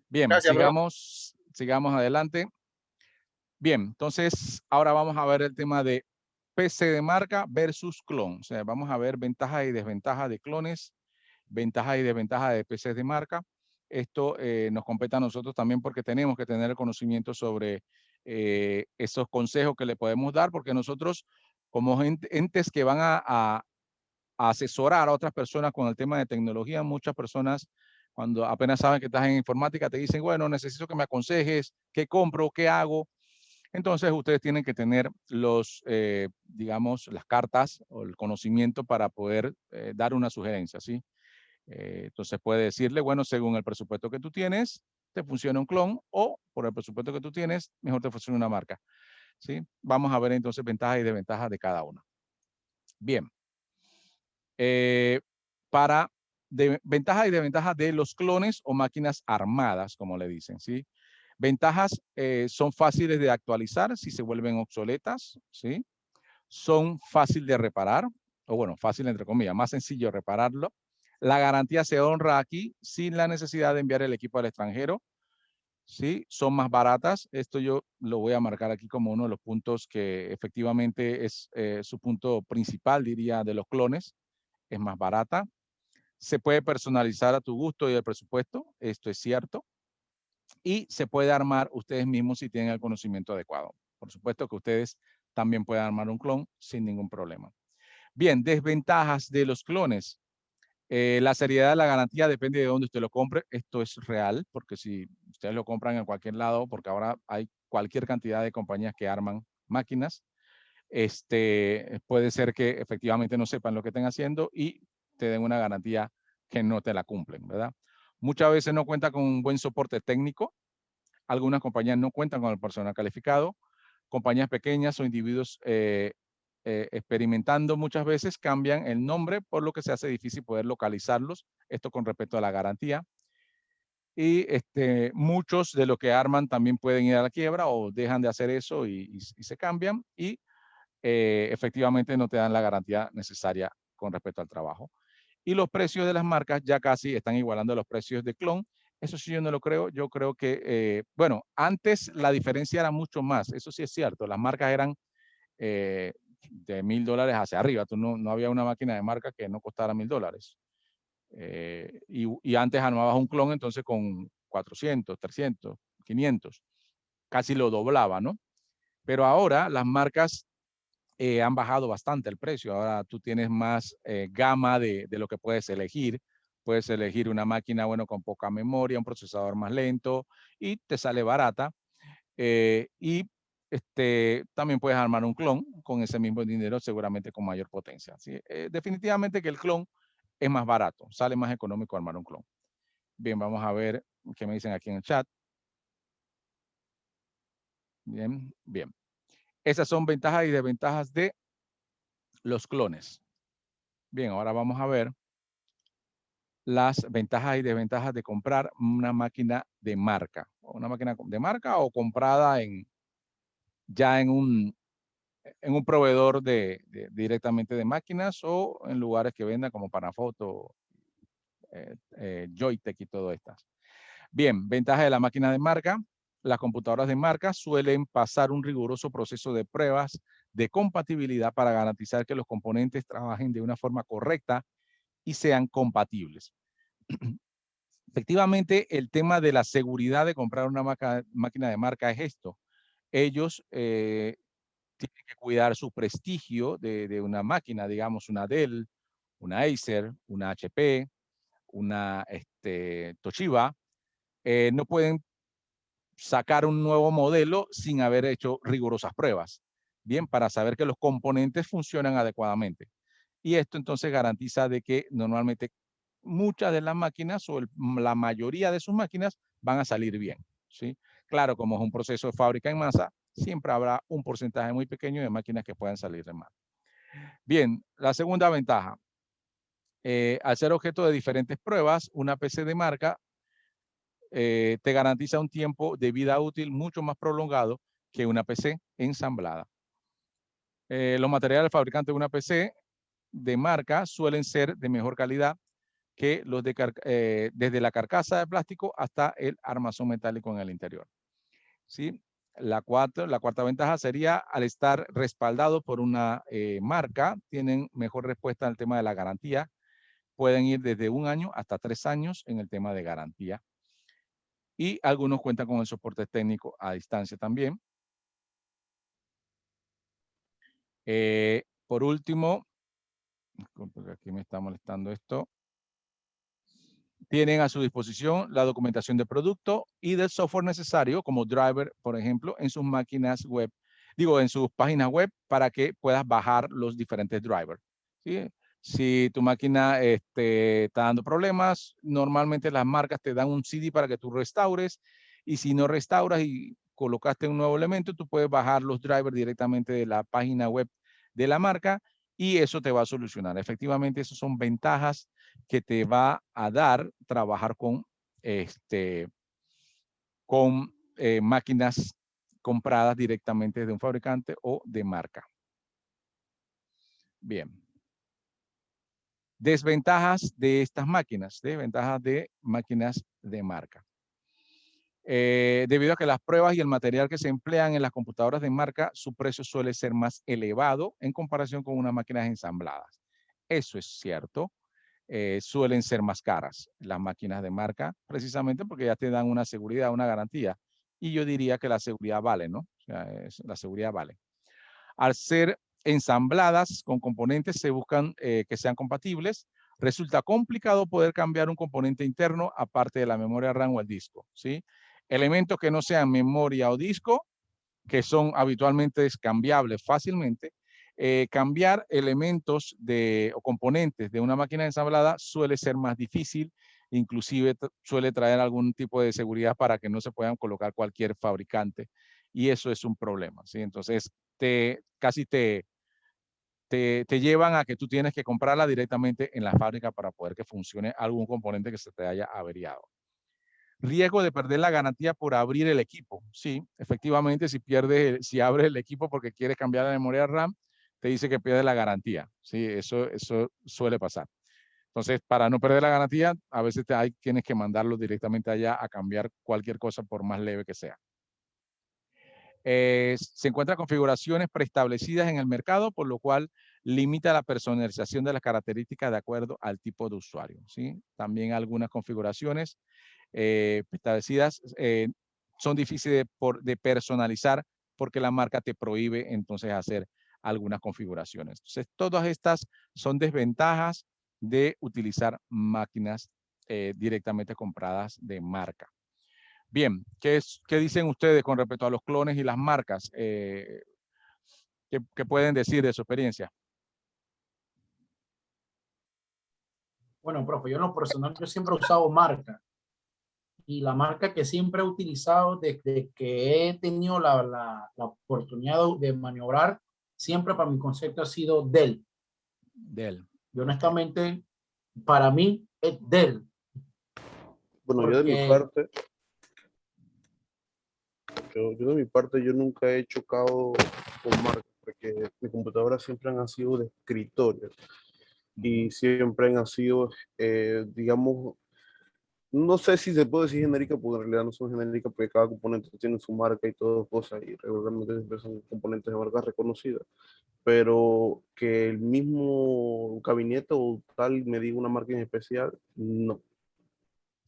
Bien, Gracias, sigamos adelante. Bien, entonces ahora vamos a ver el tema de PC de marca versus clon. O sea, vamos a ver ventajas y desventajas de clones, ventajas y desventajas de PCs de marca. Esto nos compete a nosotros también porque tenemos que tener el conocimiento sobre esos consejos que le podemos dar, porque nosotros como entes que van a asesorar a otras personas con el tema de tecnología, muchas personas cuando apenas saben que estás en informática te dicen, bueno, necesito que me aconsejes, qué compro, qué hago. Entonces ustedes tienen que tener los, digamos, las cartas o el conocimiento para poder dar una sugerencia, ¿sí? Entonces puede decirle, bueno, según el presupuesto que tú tienes, te funciona un clon, o por el presupuesto que tú tienes, mejor te funciona una marca, ¿sí? Vamos a ver entonces ventajas y desventajas de cada una. Bien. Para ventajas y desventajas de los clones o máquinas armadas, como le dicen, ¿sí? Ventajas, son fáciles de actualizar si se vuelven obsoletas, ¿sí? Son fáciles de reparar, o bueno, fácil entre comillas, más sencillo repararlo. La garantía se honra aquí sin la necesidad de enviar el equipo al extranjero, ¿sí? Son más baratas. Esto yo lo voy a marcar aquí como uno de los puntos que efectivamente es su punto principal, diría, de los clones. Es más barata. Se puede personalizar a tu gusto y el presupuesto, esto es cierto. Y se puede armar ustedes mismos si tienen el conocimiento adecuado. Por supuesto que ustedes también pueden armar un clon sin ningún problema. Bien, desventajas de los clones. La seriedad de la garantía depende de dónde usted lo compre. Esto es real, porque si ustedes lo compran en cualquier lado, porque ahora hay cualquier cantidad de compañías que arman máquinas, puede ser que efectivamente no sepan lo que estén haciendo y te den una garantía que no te la cumplen, ¿verdad? Muchas veces no cuenta con un buen soporte técnico. Algunas compañías no cuentan con el personal calificado. Compañías pequeñas o individuos experimentando muchas veces cambian el nombre, por lo que se hace difícil poder localizarlos. Esto con respecto a la garantía. Y muchos de los que arman también pueden ir a la quiebra o dejan de hacer eso y se cambian. Y efectivamente no te dan la garantía necesaria con respecto al trabajo. Y los precios de las marcas ya casi están igualando los precios de clon. Eso sí yo no lo creo. Yo creo que, bueno, antes la diferencia era mucho más. Eso sí es cierto. Las marcas eran de $1000 hacia arriba. No había una máquina de marca que no costara $1000. Y antes armabas un clon entonces con 400, 300, 500. Casi lo doblaba, ¿no? Pero ahora las marcas han bajado bastante el precio. Ahora tú tienes más gama de lo que puedes elegir. Puedes elegir una máquina, bueno, con poca memoria, un procesador más lento y te sale barata. Y también puedes armar un clon con ese mismo dinero, seguramente con mayor potencia. ¿Sí? Definitivamente que el clon es más barato, sale más económico armar un clon. Bien, vamos a ver qué me dicen aquí en el chat. Bien, bien. Esas son ventajas y desventajas de los clones. Bien, ahora vamos a ver las ventajas y desventajas de comprar una máquina de marca. Una máquina de marca o comprada ya en un proveedor directamente de máquinas o en lugares que vendan como Panafoto, Joytech y todo estas. Bien, ventaja de la máquina de marca. Las computadoras de marca suelen pasar un riguroso proceso de pruebas de compatibilidad para garantizar que los componentes trabajen de una forma correcta y sean compatibles. Efectivamente, el tema de la seguridad de comprar una máquina de marca es esto. Ellos tienen que cuidar su prestigio de una máquina, digamos una Dell, una Acer, una HP, una Toshiba. No pueden sacar un nuevo modelo sin haber hecho rigurosas pruebas, bien, para saber que los componentes funcionan adecuadamente. Y esto entonces garantiza de que normalmente muchas de las máquinas o la mayoría de sus máquinas van a salir bien, ¿sí? Claro, como es un proceso de fábrica en masa, siempre habrá un porcentaje muy pequeño de máquinas que puedan salir de mal. Bien, la segunda ventaja. Al ser objeto de diferentes pruebas, una PC de marca te garantiza un tiempo de vida útil mucho más prolongado que una PC ensamblada. Los materiales del fabricante de una PC de marca suelen ser de mejor calidad que los desde la carcasa de plástico hasta el armazón metálico en el interior. ¿Sí? La cuarta ventaja sería al estar respaldado por una marca, tienen mejor respuesta al tema de la garantía. Pueden ir desde 1 año hasta 3 años en el tema de garantía. Y algunos cuentan con el soporte técnico a distancia también. Por último, aquí me está molestando esto. Tienen a su disposición la documentación del producto y del software necesario como driver, por ejemplo, en sus máquinas web, en sus páginas web para que puedas bajar los diferentes drivers. ¿Sí? Si tu máquina está dando problemas, normalmente las marcas te dan un CD para que tú restaures, y si no restauras y colocaste un nuevo elemento, tú puedes bajar los drivers directamente de la página web de la marca y eso te va a solucionar. Efectivamente, esas son ventajas que te va a dar trabajar con máquinas compradas directamente de un fabricante o de marca. Bien. Desventajas de estas máquinas, desventajas de máquinas de marca. Debido a que las pruebas y el material que se emplean en las computadoras de marca, su precio suele ser más elevado en comparación con unas máquinas ensambladas. Eso es cierto. Suelen ser más caras las máquinas de marca, precisamente porque ya te dan una seguridad, una garantía. Y yo diría que la seguridad vale, ¿no? O sea, la seguridad vale. Al ser ensambladas con componentes se buscan que sean compatibles. Resulta complicado poder cambiar un componente interno aparte de la memoria RAM o el disco, ¿sí? Elementos que no sean memoria o disco, que son habitualmente cambiables fácilmente, cambiar elementos o componentes de una máquina ensamblada suele ser más difícil, inclusive suele traer algún tipo de seguridad para que no se puedan colocar cualquier fabricante, y eso es un problema, ¿sí? Entonces, casi te llevan a que tú tienes que comprarla directamente en la fábrica para poder que funcione algún componente que se te haya averiado. Riesgo de perder la garantía por abrir el equipo. Sí, efectivamente, si abres el equipo porque quieres cambiar la memoria RAM, te dice que pierdes la garantía. Sí, eso suele pasar. Entonces, para no perder la garantía, a veces tienes que mandarlo directamente allá a cambiar cualquier cosa por más leve que sea. Se encuentran configuraciones preestablecidas en el mercado, por lo cual limita la personalización de las características de acuerdo al tipo de usuario, ¿sí? También algunas configuraciones establecidas son difíciles de personalizar porque la marca te prohíbe entonces hacer algunas configuraciones. Entonces, todas estas son desventajas de utilizar máquinas directamente compradas de marca. Bien, ¿qué dicen ustedes con respecto a los clones y las marcas? ¿Qué pueden decir de su experiencia? Bueno, profe, yo en lo personal, yo siempre he usado marca. Y la marca que siempre he utilizado desde que he tenido la oportunidad de maniobrar, siempre para mi concepto ha sido Dell. Dell. Y honestamente, para mí es Dell. Bueno, yo de mi parte, yo nunca he chocado con marcas, porque mis computadoras siempre han sido de escritorio y siempre han sido, digamos, no sé si se puede decir genérica, porque en realidad no son genéricas, porque cada componente tiene su marca y todo cosas, y regularmente siempre son componentes de marcas reconocidas, pero que el mismo gabinete o tal me diga una marca en especial, no.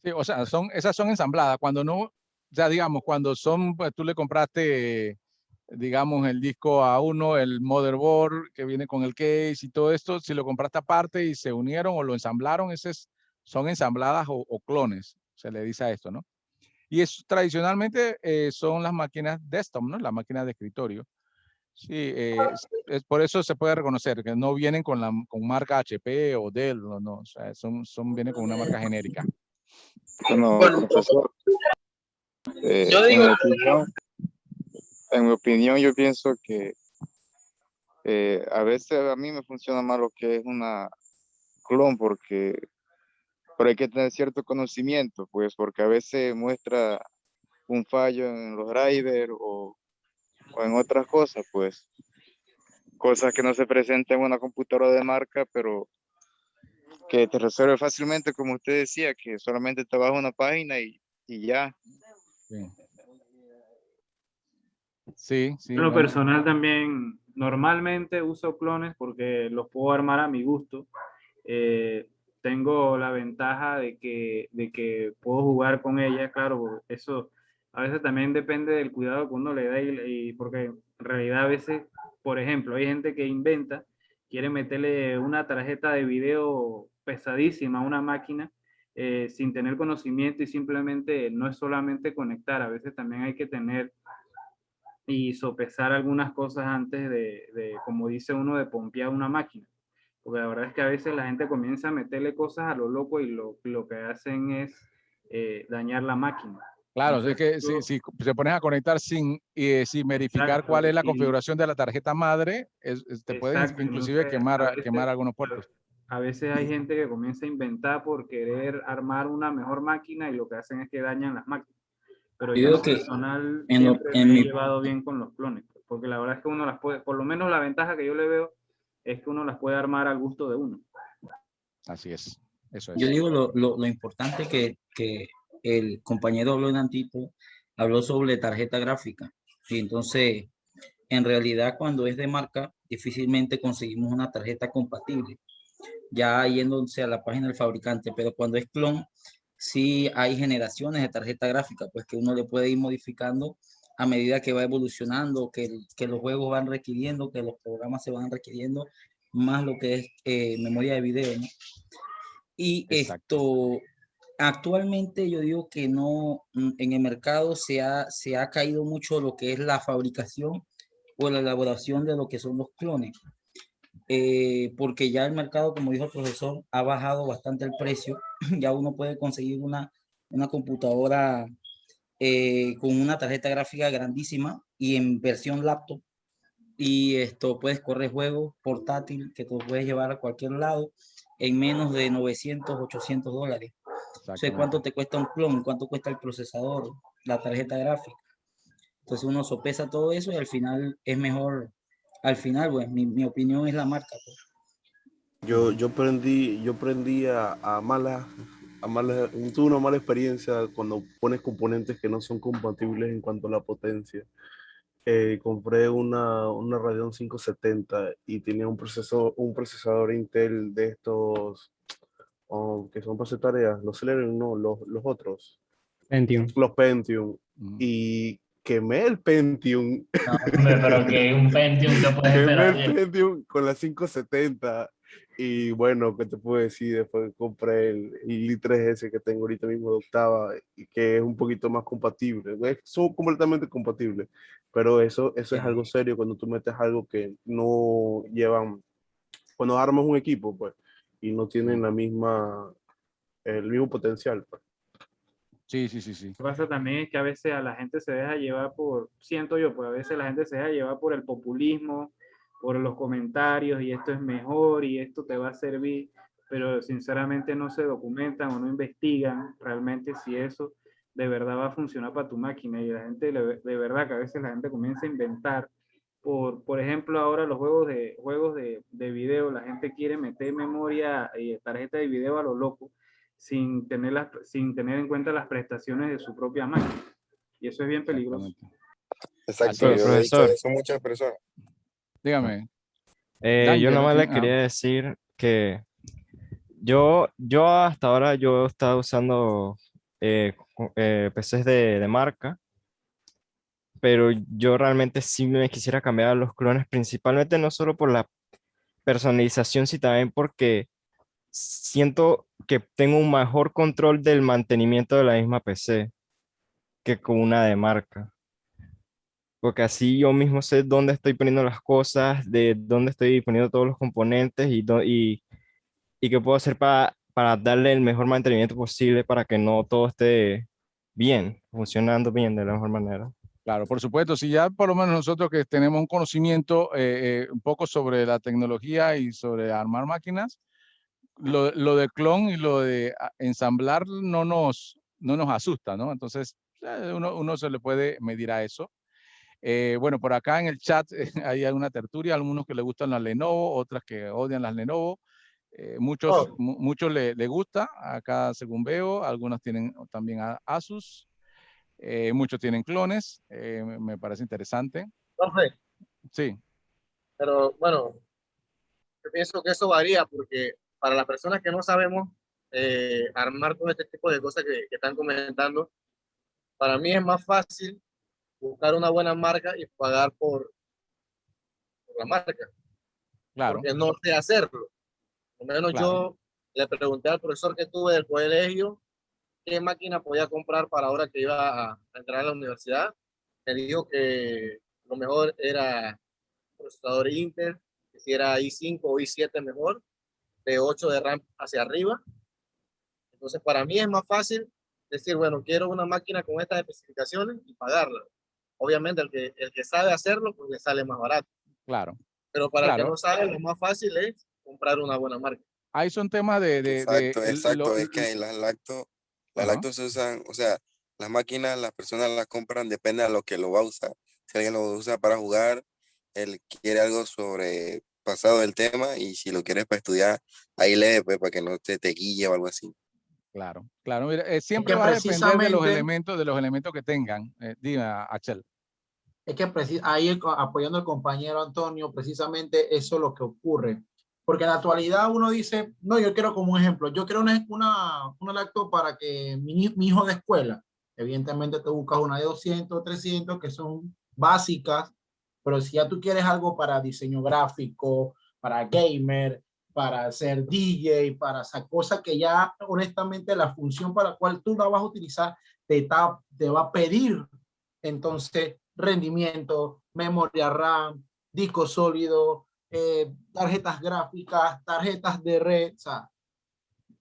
Sí, o sea, esas son ensambladas. Cuando no, o sea, digamos, cuando son, pues tú le compraste, digamos, el disco a uno, el motherboard que viene con el case y todo esto, si lo compraste aparte y se unieron o lo ensamblaron, son ensambladas o clones, se le dice a esto, ¿no? Y tradicionalmente son las máquinas desktop, ¿no? Las máquinas de escritorio. Sí, por eso se puede reconocer que no vienen con marca HP o Dell, no, o sea, vienen con una marca genérica. Bueno, profesor, Yo digo, en mi opinión, yo pienso que a veces a mí me funciona más lo que es una clon, pero hay que tener cierto conocimiento, pues, porque a veces muestra un fallo en los drivers o en otras cosas, pues, cosas que no se presentan en una computadora de marca, pero que te resuelve fácilmente, como usted decía, que solamente te vas a una página y ya. Sí, sí, sí, En lo bueno. personal también normalmente uso clones porque los puedo armar a mi gusto. Tengo la ventaja de que puedo jugar con ella, claro, eso a veces también depende del cuidado que uno le da y porque en realidad a veces, por ejemplo, hay gente que inventa, quiere meterle una tarjeta de video pesadísima a una máquina sin tener conocimiento y simplemente no es solamente conectar, a veces también hay que tener y sopesar algunas cosas antes como dice uno, de pompear una máquina. Porque la verdad es que a veces la gente comienza a meterle cosas a lo loco y lo que hacen es dañar la máquina. Claro, es Entonces, que si se pones a conectar sin verificar exacto, cuál es la y configuración de la tarjeta madre, te pueden exacto, inclusive entonces a quemar veces, algunos puertos. a veces hay gente que comienza a inventar por querer armar una mejor máquina y lo que hacen es que dañan las máquinas. Pero Yo yo en digo lo que personal en, siempre en me he mi, llevado bien con los clones, porque la verdad es que uno las puede, por lo menos la ventaja que yo le veo es que uno las puede armar al gusto de uno. Así es, eso yo es. digo lo importante que el compañero habló en Antito, habló sobre tarjeta gráfica. Y entonces, en realidad, cuando es de marca, difícilmente conseguimos una tarjeta compatible, ya yéndose a la página del fabricante, pero cuando es clon, sí hay generaciones de tarjeta gráfica, pues que uno le puede ir modificando a medida que va evolucionando, que los juegos van requiriendo, que los programas se van requiriendo, más lo que es memoria de video, ¿no? Y Exacto. actualmente yo digo que no, en el mercado se ha caído mucho lo que es la fabricación o la elaboración de lo que son los clones. Porque ya el mercado, como dijo el profesor, ha bajado bastante el precio. Ya uno puede conseguir una computadora con una tarjeta gráfica grandísima y en versión laptop. Y esto puedes correr juegos portátil que te puedes llevar a cualquier lado en menos de 900, $800. O sea, ¿cuánto Exactamente. te cuesta un clon? ¿Cuánto cuesta el procesador? La tarjeta gráfica. Entonces uno sopesa todo eso y al final es mejor. Al final, pues, mi opinión es la marca, pues. Yo aprendí tuve una mala experiencia cuando pones componentes que no son compatibles en cuanto a la potencia. Compré una Radeon 570 y tenía un procesador Intel de estos que son para hacer tareas, los Celeron, no, los otros, Pentium. los Pentium. Mm. Y quemé el Pentium, No, hombre, pero que un Pentium que puedes quemé esperar. el Pentium con la 570. Y bueno, ¿qué te puedo decir? Después compré el i3S que tengo ahorita mismo de octava y que es un poquito más compatible. Son completamente compatibles, pero eso es algo serio cuando tú metes algo que no llevan, cuando armas un equipo, pues, y no tienen el mismo potencial, pues. Sí, sí, sí, sí. Lo que pasa también es que a veces a la gente se deja llevar siento yo, pues a veces la gente se deja llevar por el populismo, por los comentarios, y esto es mejor y esto te va a servir, pero sinceramente no se documentan o no investigan realmente si eso de verdad va a funcionar para tu máquina. Y la gente, de verdad que a veces la gente comienza a inventar. Por ejemplo, ahora los juegos de video, la gente quiere meter memoria y tarjeta de video a lo loco, sin tener en cuenta las prestaciones de su propia máquina. Y eso es bien peligroso. Exactamente. Exacto, Así es. yo he visto Profesor, eso en muchas personas. Dígame, yo Danger, nomás le ajá. quería decir que yo hasta ahora yo he estado usando PCs de marca, pero yo realmente sí me quisiera cambiar a los clones, principalmente no solo por la personalización, sino también porque siento que tengo un mejor control del mantenimiento de la misma PC que con una de marca. Porque así yo mismo sé dónde estoy poniendo las cosas, de dónde estoy poniendo todos los componentes y qué puedo hacer para darle el mejor mantenimiento posible para que no todo esté bien, funcionando bien de la mejor manera. Claro, por supuesto, si ya por lo menos nosotros que tenemos un conocimiento un poco sobre la tecnología y sobre armar máquinas, lo de clon y lo de ensamblar no nos asusta, ¿no? Entonces, uno se le puede medir a eso. Bueno, por acá en el chat hay alguna tertulia, algunos que le gustan las Lenovo, otras que odian las Lenovo. Oh, Muchos le gusta, acá según veo, algunos tienen también Asus, muchos tienen clones, me parece interesante. profe, Sí, pero bueno, yo pienso que eso varía porque para las personas que no sabemos armar todo este tipo de cosas que están comentando, para mí es más fácil buscar una buena marca y pagar por la marca, claro, porque no sé hacerlo. Al menos claro. yo Le pregunté al profesor que tuve del colegio qué máquina podía comprar para ahora que iba a entrar a la universidad. Me dijo que lo mejor era procesador Intel, que si era i5 o i7 mejor, de 8 de RAM hacia arriba. Entonces, para mí es más fácil decir, bueno, quiero una máquina con estas especificaciones y pagarla. Obviamente, el que sabe hacerlo, pues le sale más barato. Claro, Pero para el que claro. no sabe, lo más fácil es comprar una buena marca. Ahí son temas Exacto, exacto. Es que las ajá, lactos se usan, o sea, las máquinas, las personas las compran, depende de lo que lo va a usar. Si alguien lo usa para jugar, él quiere algo sobre pasado del tema y si lo quieres para estudiar, ahí lee, pues, para que no te guille o algo así. claro, claro. Mira, Es siempre que va a depender precisamente, de los elementos que tengan. Dime, Achel. ahí apoyando al compañero Antonio, precisamente eso es lo que ocurre. Porque en la actualidad uno dice, no, yo quiero como un ejemplo, yo quiero una lacto para que mi hijo de escuela, evidentemente te buscas una de 200, 300, que son básicas, pero si ya tú quieres algo para diseño gráfico, para gamer, para hacer DJ, para esa cosa que ya honestamente la función para la cual tú la vas a utilizar te va a pedir entonces rendimiento, memoria RAM, disco sólido, tarjetas gráficas, tarjetas de red, o sea,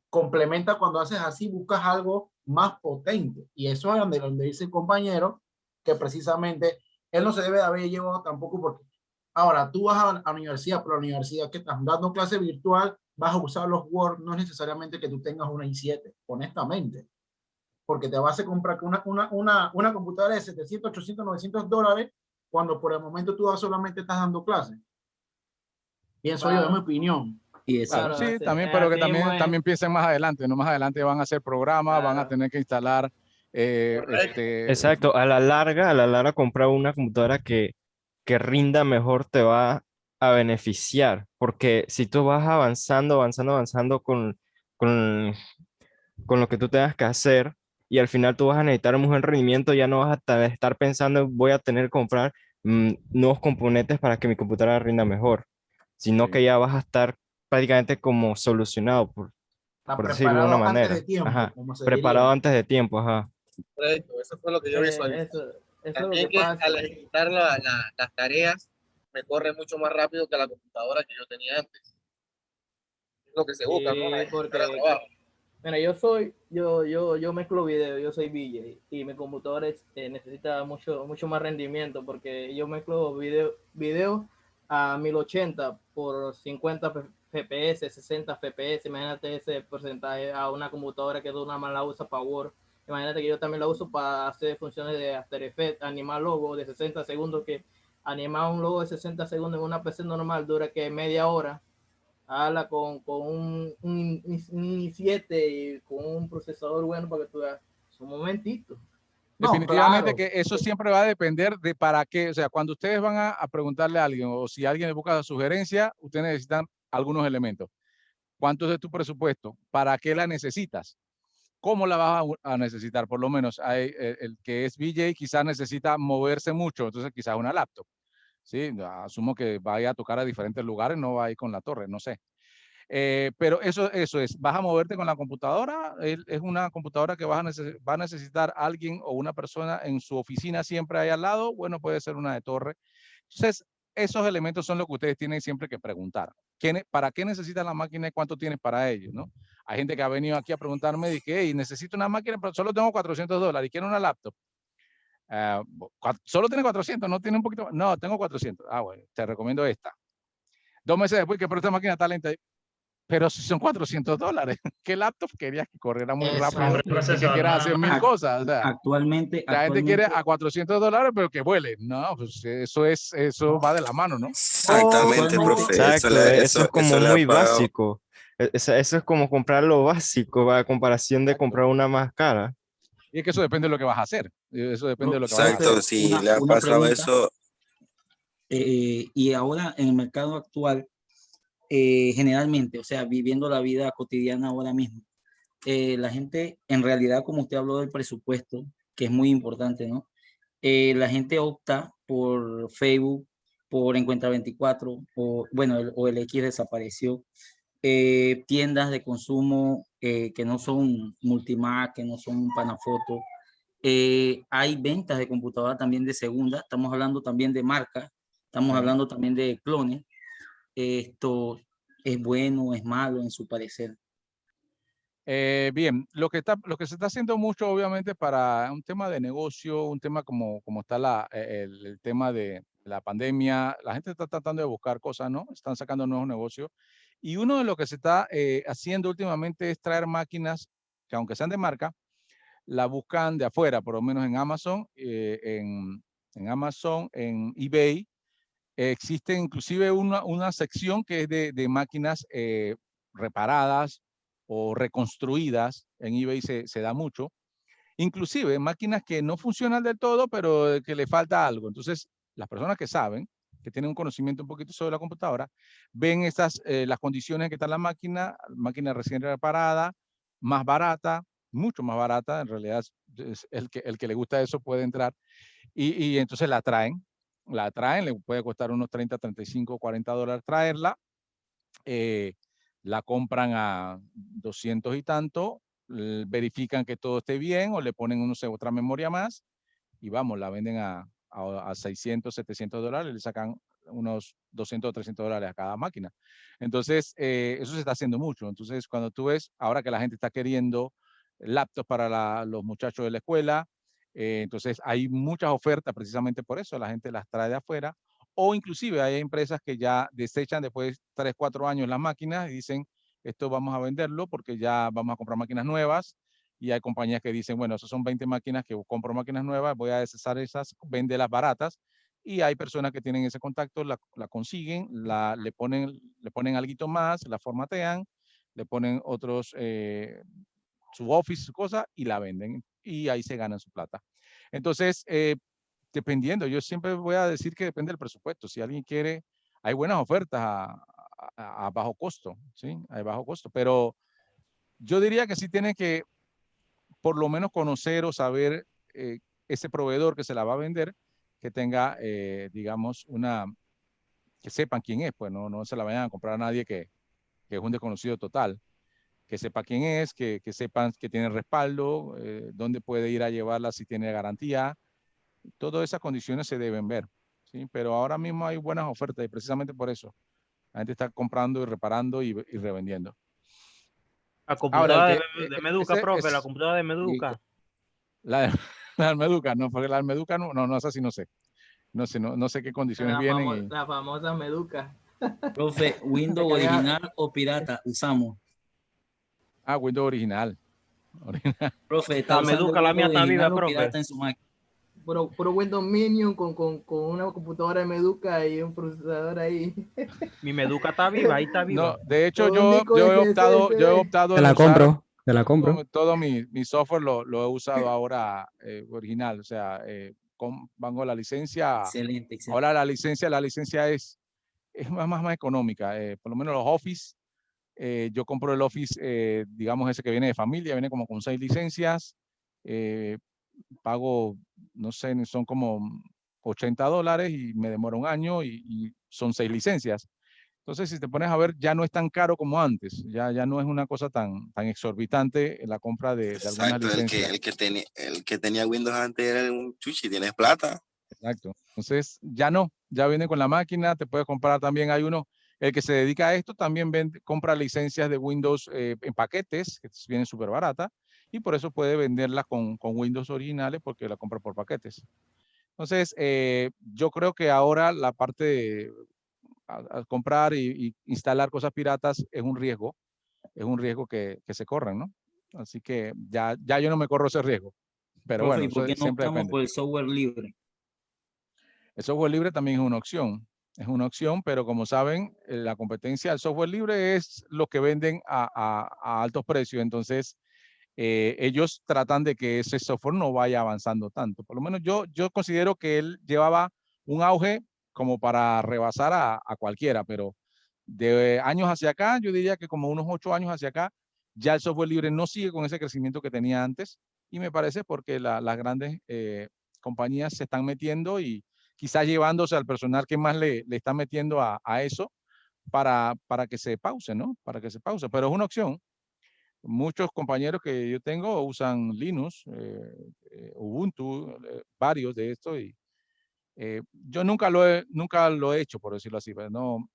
complementa cuando haces así, buscas algo más potente. Y eso es donde dice el compañero que precisamente él no se debe de haber llevado tampoco porque ahora tú vas a la universidad, pero la universidad que estás dando clase virtual, vas a usar los Word, no es necesariamente que tú tengas una i7, honestamente, porque te vas a comprar una computadora de 700, 800, 900 dólares cuando por el momento tú solamente estás dando clases. Pienso yo, es mi Claro, opinión. Y Claro, exacto. claro, sí, así, también, pero que así mismo también, es, también piensen más adelante, ¿no? Más adelante van a hacer programas, van a claro. tener que instalar, Correcto. Exacto, a la larga comprar una computadora que rinda mejor te va a beneficiar, porque si tú vas avanzando con, con lo que tú tengas que hacer y al final tú vas a necesitar un buen rendimiento, ya no vas a estar pensando voy a tener que comprar nuevos componentes para que mi computadora rinda mejor, sino sí. que ya vas a estar prácticamente como solucionado, Está por decirlo de una preparado antes de manera. tiempo, Ajá, como se preparado diría. antes de tiempo, ajá. Correcto. Eso fue lo que yo visualicé. Eso es lo También que que pasa. al ejecutar las tareas me corre mucho más rápido que la computadora que yo tenía antes. Es lo que se busca, ¿no? Sí, Ejecutar el porque trabajo. mira, yo mezclo video, yo soy VJ y mi computadora necesita mucho más rendimiento porque yo mezclo video a 1080 por 50 FPS, 60 FPS, imagínate ese porcentaje a una computadora que tú nada más la usa para Word. Imagínate que yo también la uso para hacer funciones de After Effects, animar logo de 60 segundos, que animar un logo de 60 segundos en una PC normal dura que media hora. Habla con un i7 y con un procesador bueno para que tú veas. Es un momentito. No, Definitivamente claro. que eso siempre va a depender de para qué, o sea, cuando ustedes van a preguntarle a alguien o si alguien le busca sugerencia, ustedes necesitan algunos elementos. ¿Cuánto es de tu presupuesto? ¿Para qué la necesitas? ¿Cómo la vas a necesitar? Por lo menos el que es VJ quizás necesita moverse mucho, entonces quizás una laptop. Sí, asumo que vaya a tocar a diferentes lugares, no va a ir con la torre, no sé. Pero eso es, vas a moverte con la computadora, es una computadora que va a necesitar alguien o una persona en su oficina siempre ahí al lado, bueno, puede ser una de torre. Entonces, esos elementos son lo que ustedes tienen siempre que preguntar. ¿Para qué necesitan la máquina y cuánto tienes para ello? ¿No? Hay gente que ha venido aquí a preguntarme, dije, hey, necesito una máquina, pero solo tengo $400 y quiero una laptop. Solo tiene 400, no tiene un poquito más. No, tengo 400. Ah, bueno, te recomiendo esta. 2 meses después que por esta máquina está lenta, pero si son $400, ¿qué laptop querías que corriera muy rápido Exacto. y que quieras hacer mil cosas? O sea, Actualmente, la gente quiere actualmente, a $400, pero que vuele. No, pues eso va de la mano, ¿no? Exactamente, actualmente, profe. Exacto, eso es como Eso le ha muy pagado. básico. Eso es como comprar lo básico a comparación de Exacto. comprar una más cara. Y es que eso depende de lo que vas a hacer. Eso depende de lo que vas a profe, Exacto, hacer. si le ha una pasado pregunta. eso, Y ahora en el mercado actual, generalmente, o sea, viviendo la vida cotidiana ahora mismo, la gente, en realidad, como usted habló del presupuesto, que es muy importante, ¿no? La gente opta por Facebook, por Encuentra 24, o bueno, o el X desapareció, tiendas de consumo que no son Multimac, que no son Panafoto. Hay ventas de computadora también de segunda, estamos hablando también de marcas, estamos hablando también de clones. Esto es bueno, es malo en su parecer. Bien, lo que se está haciendo mucho, obviamente, para un tema de negocio, un tema como está el tema de la pandemia, la gente está tratando de buscar cosas, ¿no? Están sacando nuevos negocios. Y uno de lo que se está haciendo últimamente es traer máquinas que, aunque sean de marca, la buscan de afuera, por lo menos en Amazon, en eBay. Existe inclusive una sección que es de máquinas reparadas o reconstruidas. En eBay se da mucho. Inclusive máquinas que no funcionan del todo, pero que le falta algo. Entonces, las personas que saben, que tienen un conocimiento un poquito sobre la computadora, ven las condiciones que está la máquina recién reparada, más barata, mucho más barata. En realidad, el que le gusta eso puede entrar. Y entonces la traen, le puede costar unos 30, 35, 40 dólares traerla. La compran a 200 y tanto, verifican que todo esté bien o le ponen otra memoria más y vamos, la venden a 600, 700 dólares, le sacan unos 200 o 300 dólares a cada máquina. Entonces, eso se está haciendo mucho. Entonces, cuando tú ves, ahora que la gente está queriendo laptops para los muchachos de la escuela, entonces hay muchas ofertas precisamente por eso, la gente las trae de afuera, o inclusive hay empresas que ya desechan después de 3, 4 años las máquinas y dicen, esto vamos a venderlo porque ya vamos a comprar máquinas nuevas. Y hay compañías que dicen, bueno, esas son 20 máquinas que compro máquinas nuevas, voy a deshacer esas, vende las baratas. Y hay personas que tienen ese contacto, la consiguen, le ponen algo más, la formatean, le ponen otros, su office, su cosa, y la venden. Y ahí se ganan su plata. Entonces, dependiendo, yo siempre voy a decir que depende del presupuesto. Si alguien quiere, hay buenas ofertas a bajo costo, ¿sí? Hay bajo costo, pero yo diría que sí tiene que por lo menos conocer o saber ese proveedor que se la va a vender, que tenga, digamos, que sepan quién es, pues no se la vayan a comprar a nadie que es un desconocido total, que sepa quién es, que sepan que tiene respaldo, dónde puede ir a llevarla si tiene garantía. Todas esas condiciones se deben ver, ¿sí? Pero ahora mismo hay buenas ofertas y precisamente por eso la gente está comprando y reparando y revendiendo. La Ahora, computadora de Meduca, profe, la computadora de Meduca. La Almeduca, no, porque la Almeduca no es así, no sé. No sé qué condiciones vienen. La famosa Meduca. Profe, Windows original o pirata usamos. Windows original. Profe, está La usando Meduca, la mía Windows está viva, original o profe. pirata en su máquina. Puro Windows Minion con una computadora de Meduca y un procesador ahí. Mi Meduca está viva, ahí está viva. No, de hecho, yo he optado Te la en usar compro, te la compro. todo mi software lo he usado ahora original, o sea, pongo la licencia. Excelente, excelente. Ahora la licencia es más económica, por lo menos los Office. Yo compro el Office, digamos ese que viene de familia, viene como con 6 licencias. Pago, no sé, son como 80 dólares y me demora un año y son 6 licencias. Entonces, si te pones a ver, ya no es tan caro como antes. Ya no es una cosa tan exorbitante en la compra de algunas Exacto, licencias. el que tenía Windows antes era un chuchi, tienes plata. Exacto. Entonces, ya viene con la máquina, te puedes comprar también, el que se dedica a esto también compra licencias de Windows en paquetes, que vienen súper baratas, y por eso puede venderlas con Windows originales porque la compra por paquetes. Entonces, yo creo que ahora la parte de comprar y instalar cosas piratas es un riesgo que se corren, ¿no? Así que ya yo no me corro ese riesgo, pero Profe, bueno, ¿y por qué no siempre optamos depende. por el software libre? El software libre también es una opción, pero como saben, la competencia del software libre es lo que venden a altos precios, entonces ellos tratan de que ese software no vaya avanzando tanto. Por lo menos yo considero que él llevaba un auge como para rebasar a cualquiera, pero de años hacia acá, yo diría que como unos 8 años hacia acá, ya el software libre no sigue con ese crecimiento que tenía antes, y me parece porque las grandes compañías se están metiendo y quizás llevándose al personal que más le están metiendo a eso, para que se pause, ¿no? Para que se pause, pero es una opción. Muchos compañeros que yo tengo usan Linux, Ubuntu, varios de estos, y yo nunca lo he hecho, por decirlo así, pero no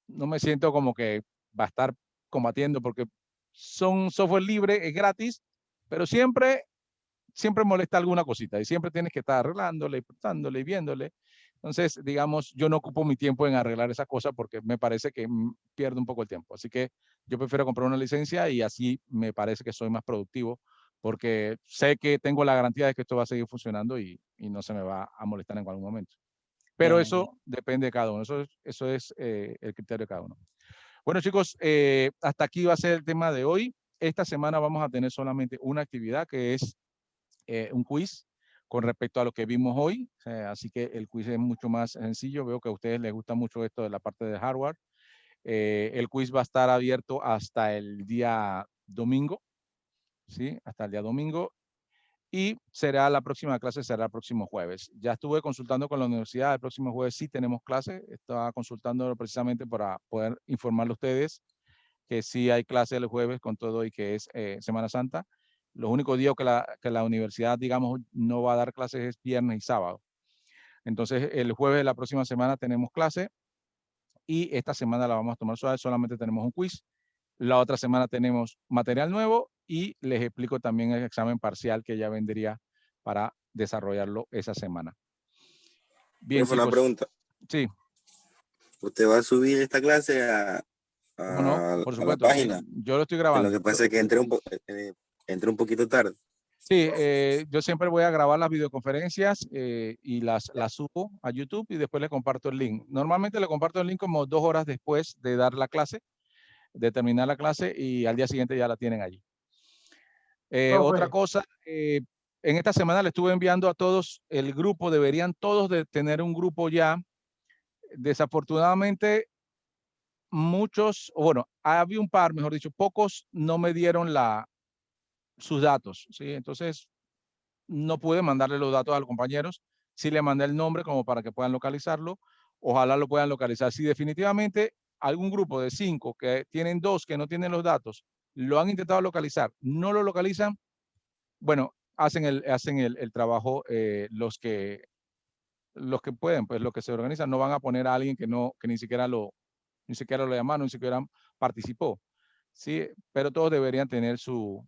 me siento como que va a estar combatiendo porque son software libre, es gratis, pero siempre molesta alguna cosita y siempre tienes que estar arreglándole, dándole y viéndole. Entonces, digamos, yo no ocupo mi tiempo en arreglar esa cosa porque me parece que pierdo un poco el tiempo. Así que yo prefiero comprar una licencia y así me parece que soy más productivo porque sé que tengo la garantía de que esto va a seguir funcionando y no se me va a molestar en algún momento. Pero Ya, eso depende de cada uno. Eso es el criterio de cada uno. Bueno, chicos, hasta aquí va a ser el tema de hoy. Esta semana vamos a tener solamente una actividad que es un quiz con respecto a lo que vimos hoy. Así que el quiz es mucho más sencillo. Veo que a ustedes les gusta mucho esto de la parte de hardware. El quiz va a estar abierto hasta el día domingo. ¿Sí? Hasta el día domingo. Y la próxima clase será el próximo jueves. Ya estuve consultando con la universidad, el próximo jueves sí tenemos clase. Estaba consultando precisamente para poder informarle a ustedes que sí hay clase el jueves con todo y que es Semana Santa. Los únicos días que la universidad, digamos, no va a dar clases es viernes y sábado. Entonces, el jueves de la próxima semana tenemos clase y esta semana la vamos a tomar suave, solamente tenemos un quiz. La otra semana tenemos material nuevo y les explico también el examen parcial que ya vendría para desarrollarlo esa semana. Bien, Profe, una chicos. pregunta. Sí. ¿Usted va a subir esta clase ¿Cómo no? Por a la supuesto. página? Yo lo estoy Que grabando. lo que pasa es que entré un poquito tarde. Sí, yo siempre voy a grabar las videoconferencias y las subo a YouTube y después le comparto el link. Normalmente le comparto el link como 2 horas después de dar la clase, de terminar la clase y al día siguiente ya la tienen allí. Otra cosa, en esta semana le estuve enviando a todos el grupo, deberían todos de tener un grupo ya. Desafortunadamente, muchos, bueno, había un par, mejor dicho, pocos no me dieron sus datos, ¿sí? Entonces, no pude mandarle los datos a los compañeros. Sí le mandé el nombre como para que puedan localizarlo. Ojalá lo puedan localizar. Si definitivamente algún grupo de 5 que tienen 2 que no tienen los datos, lo han intentado localizar, no lo localizan, bueno, hacen el trabajo los que pueden, pues los que se organizan, no van a poner a alguien que ni siquiera lo llamaron, ni siquiera participó. Sí, pero todos deberían tener su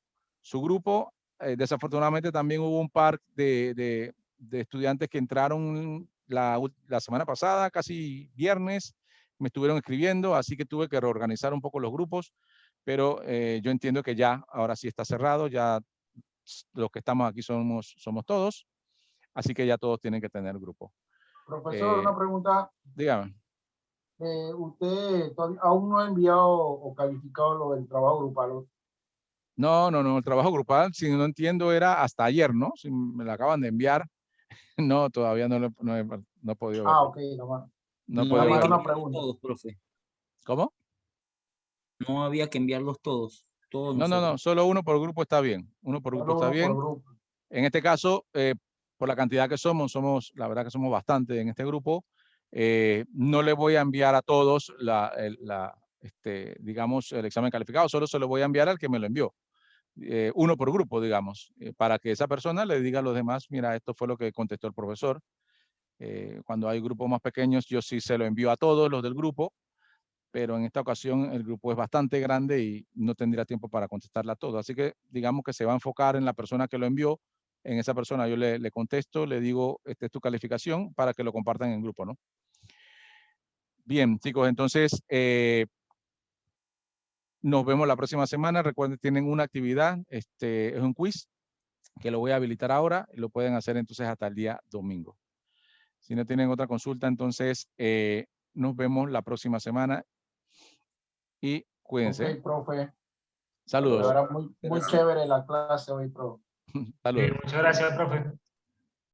grupo. Desafortunadamente también hubo un par de estudiantes que entraron la semana pasada, casi viernes, me estuvieron escribiendo, así que tuve que reorganizar un poco los grupos, pero yo entiendo que ya, ahora sí está cerrado, ya los que estamos aquí somos todos, así que ya todos tienen que tener grupo. Profesor, una pregunta. Dígame. ¿Usted aún no ha enviado o calificado lo del trabajo grupal? No, el trabajo grupal, si no entiendo, era hasta ayer, ¿no? Si me lo acaban de enviar. No, todavía no he podido verlo. Ok, nomás. No he No podido había que verlo. enviarlos todos, profe. ¿Cómo? No había que enviarlos todos. Todos No, nosotros. solo uno por grupo está bien. Uno por grupo Solo está uno bien. por grupo. En este caso, por la cantidad que somos, la verdad que somos bastante en este grupo. No le voy a enviar a todos digamos, el examen calificado, solo se lo voy a enviar al que me lo envió. Uno por grupo, digamos, para que esa persona le diga a los demás, mira, esto fue lo que contestó el profesor. Cuando hay grupos más pequeños, yo sí se lo envío a todos los del grupo, pero en esta ocasión el grupo es bastante grande y no tendría tiempo para contestarla a todos. Así que digamos que se va a enfocar en la persona que lo envió. En esa persona yo le contesto, le digo, esta es tu calificación para que lo compartan en el grupo, ¿no? Bien, chicos, entonces nos vemos la próxima semana. Recuerden, tienen una actividad, es un quiz que lo voy a habilitar ahora y lo pueden hacer entonces hasta el día domingo. Si no tienen otra consulta, entonces nos vemos la próxima semana y cuídense. Ok, profe. Saludos. Muy chévere la clase hoy, profe. Saludos. Muchas gracias, profe.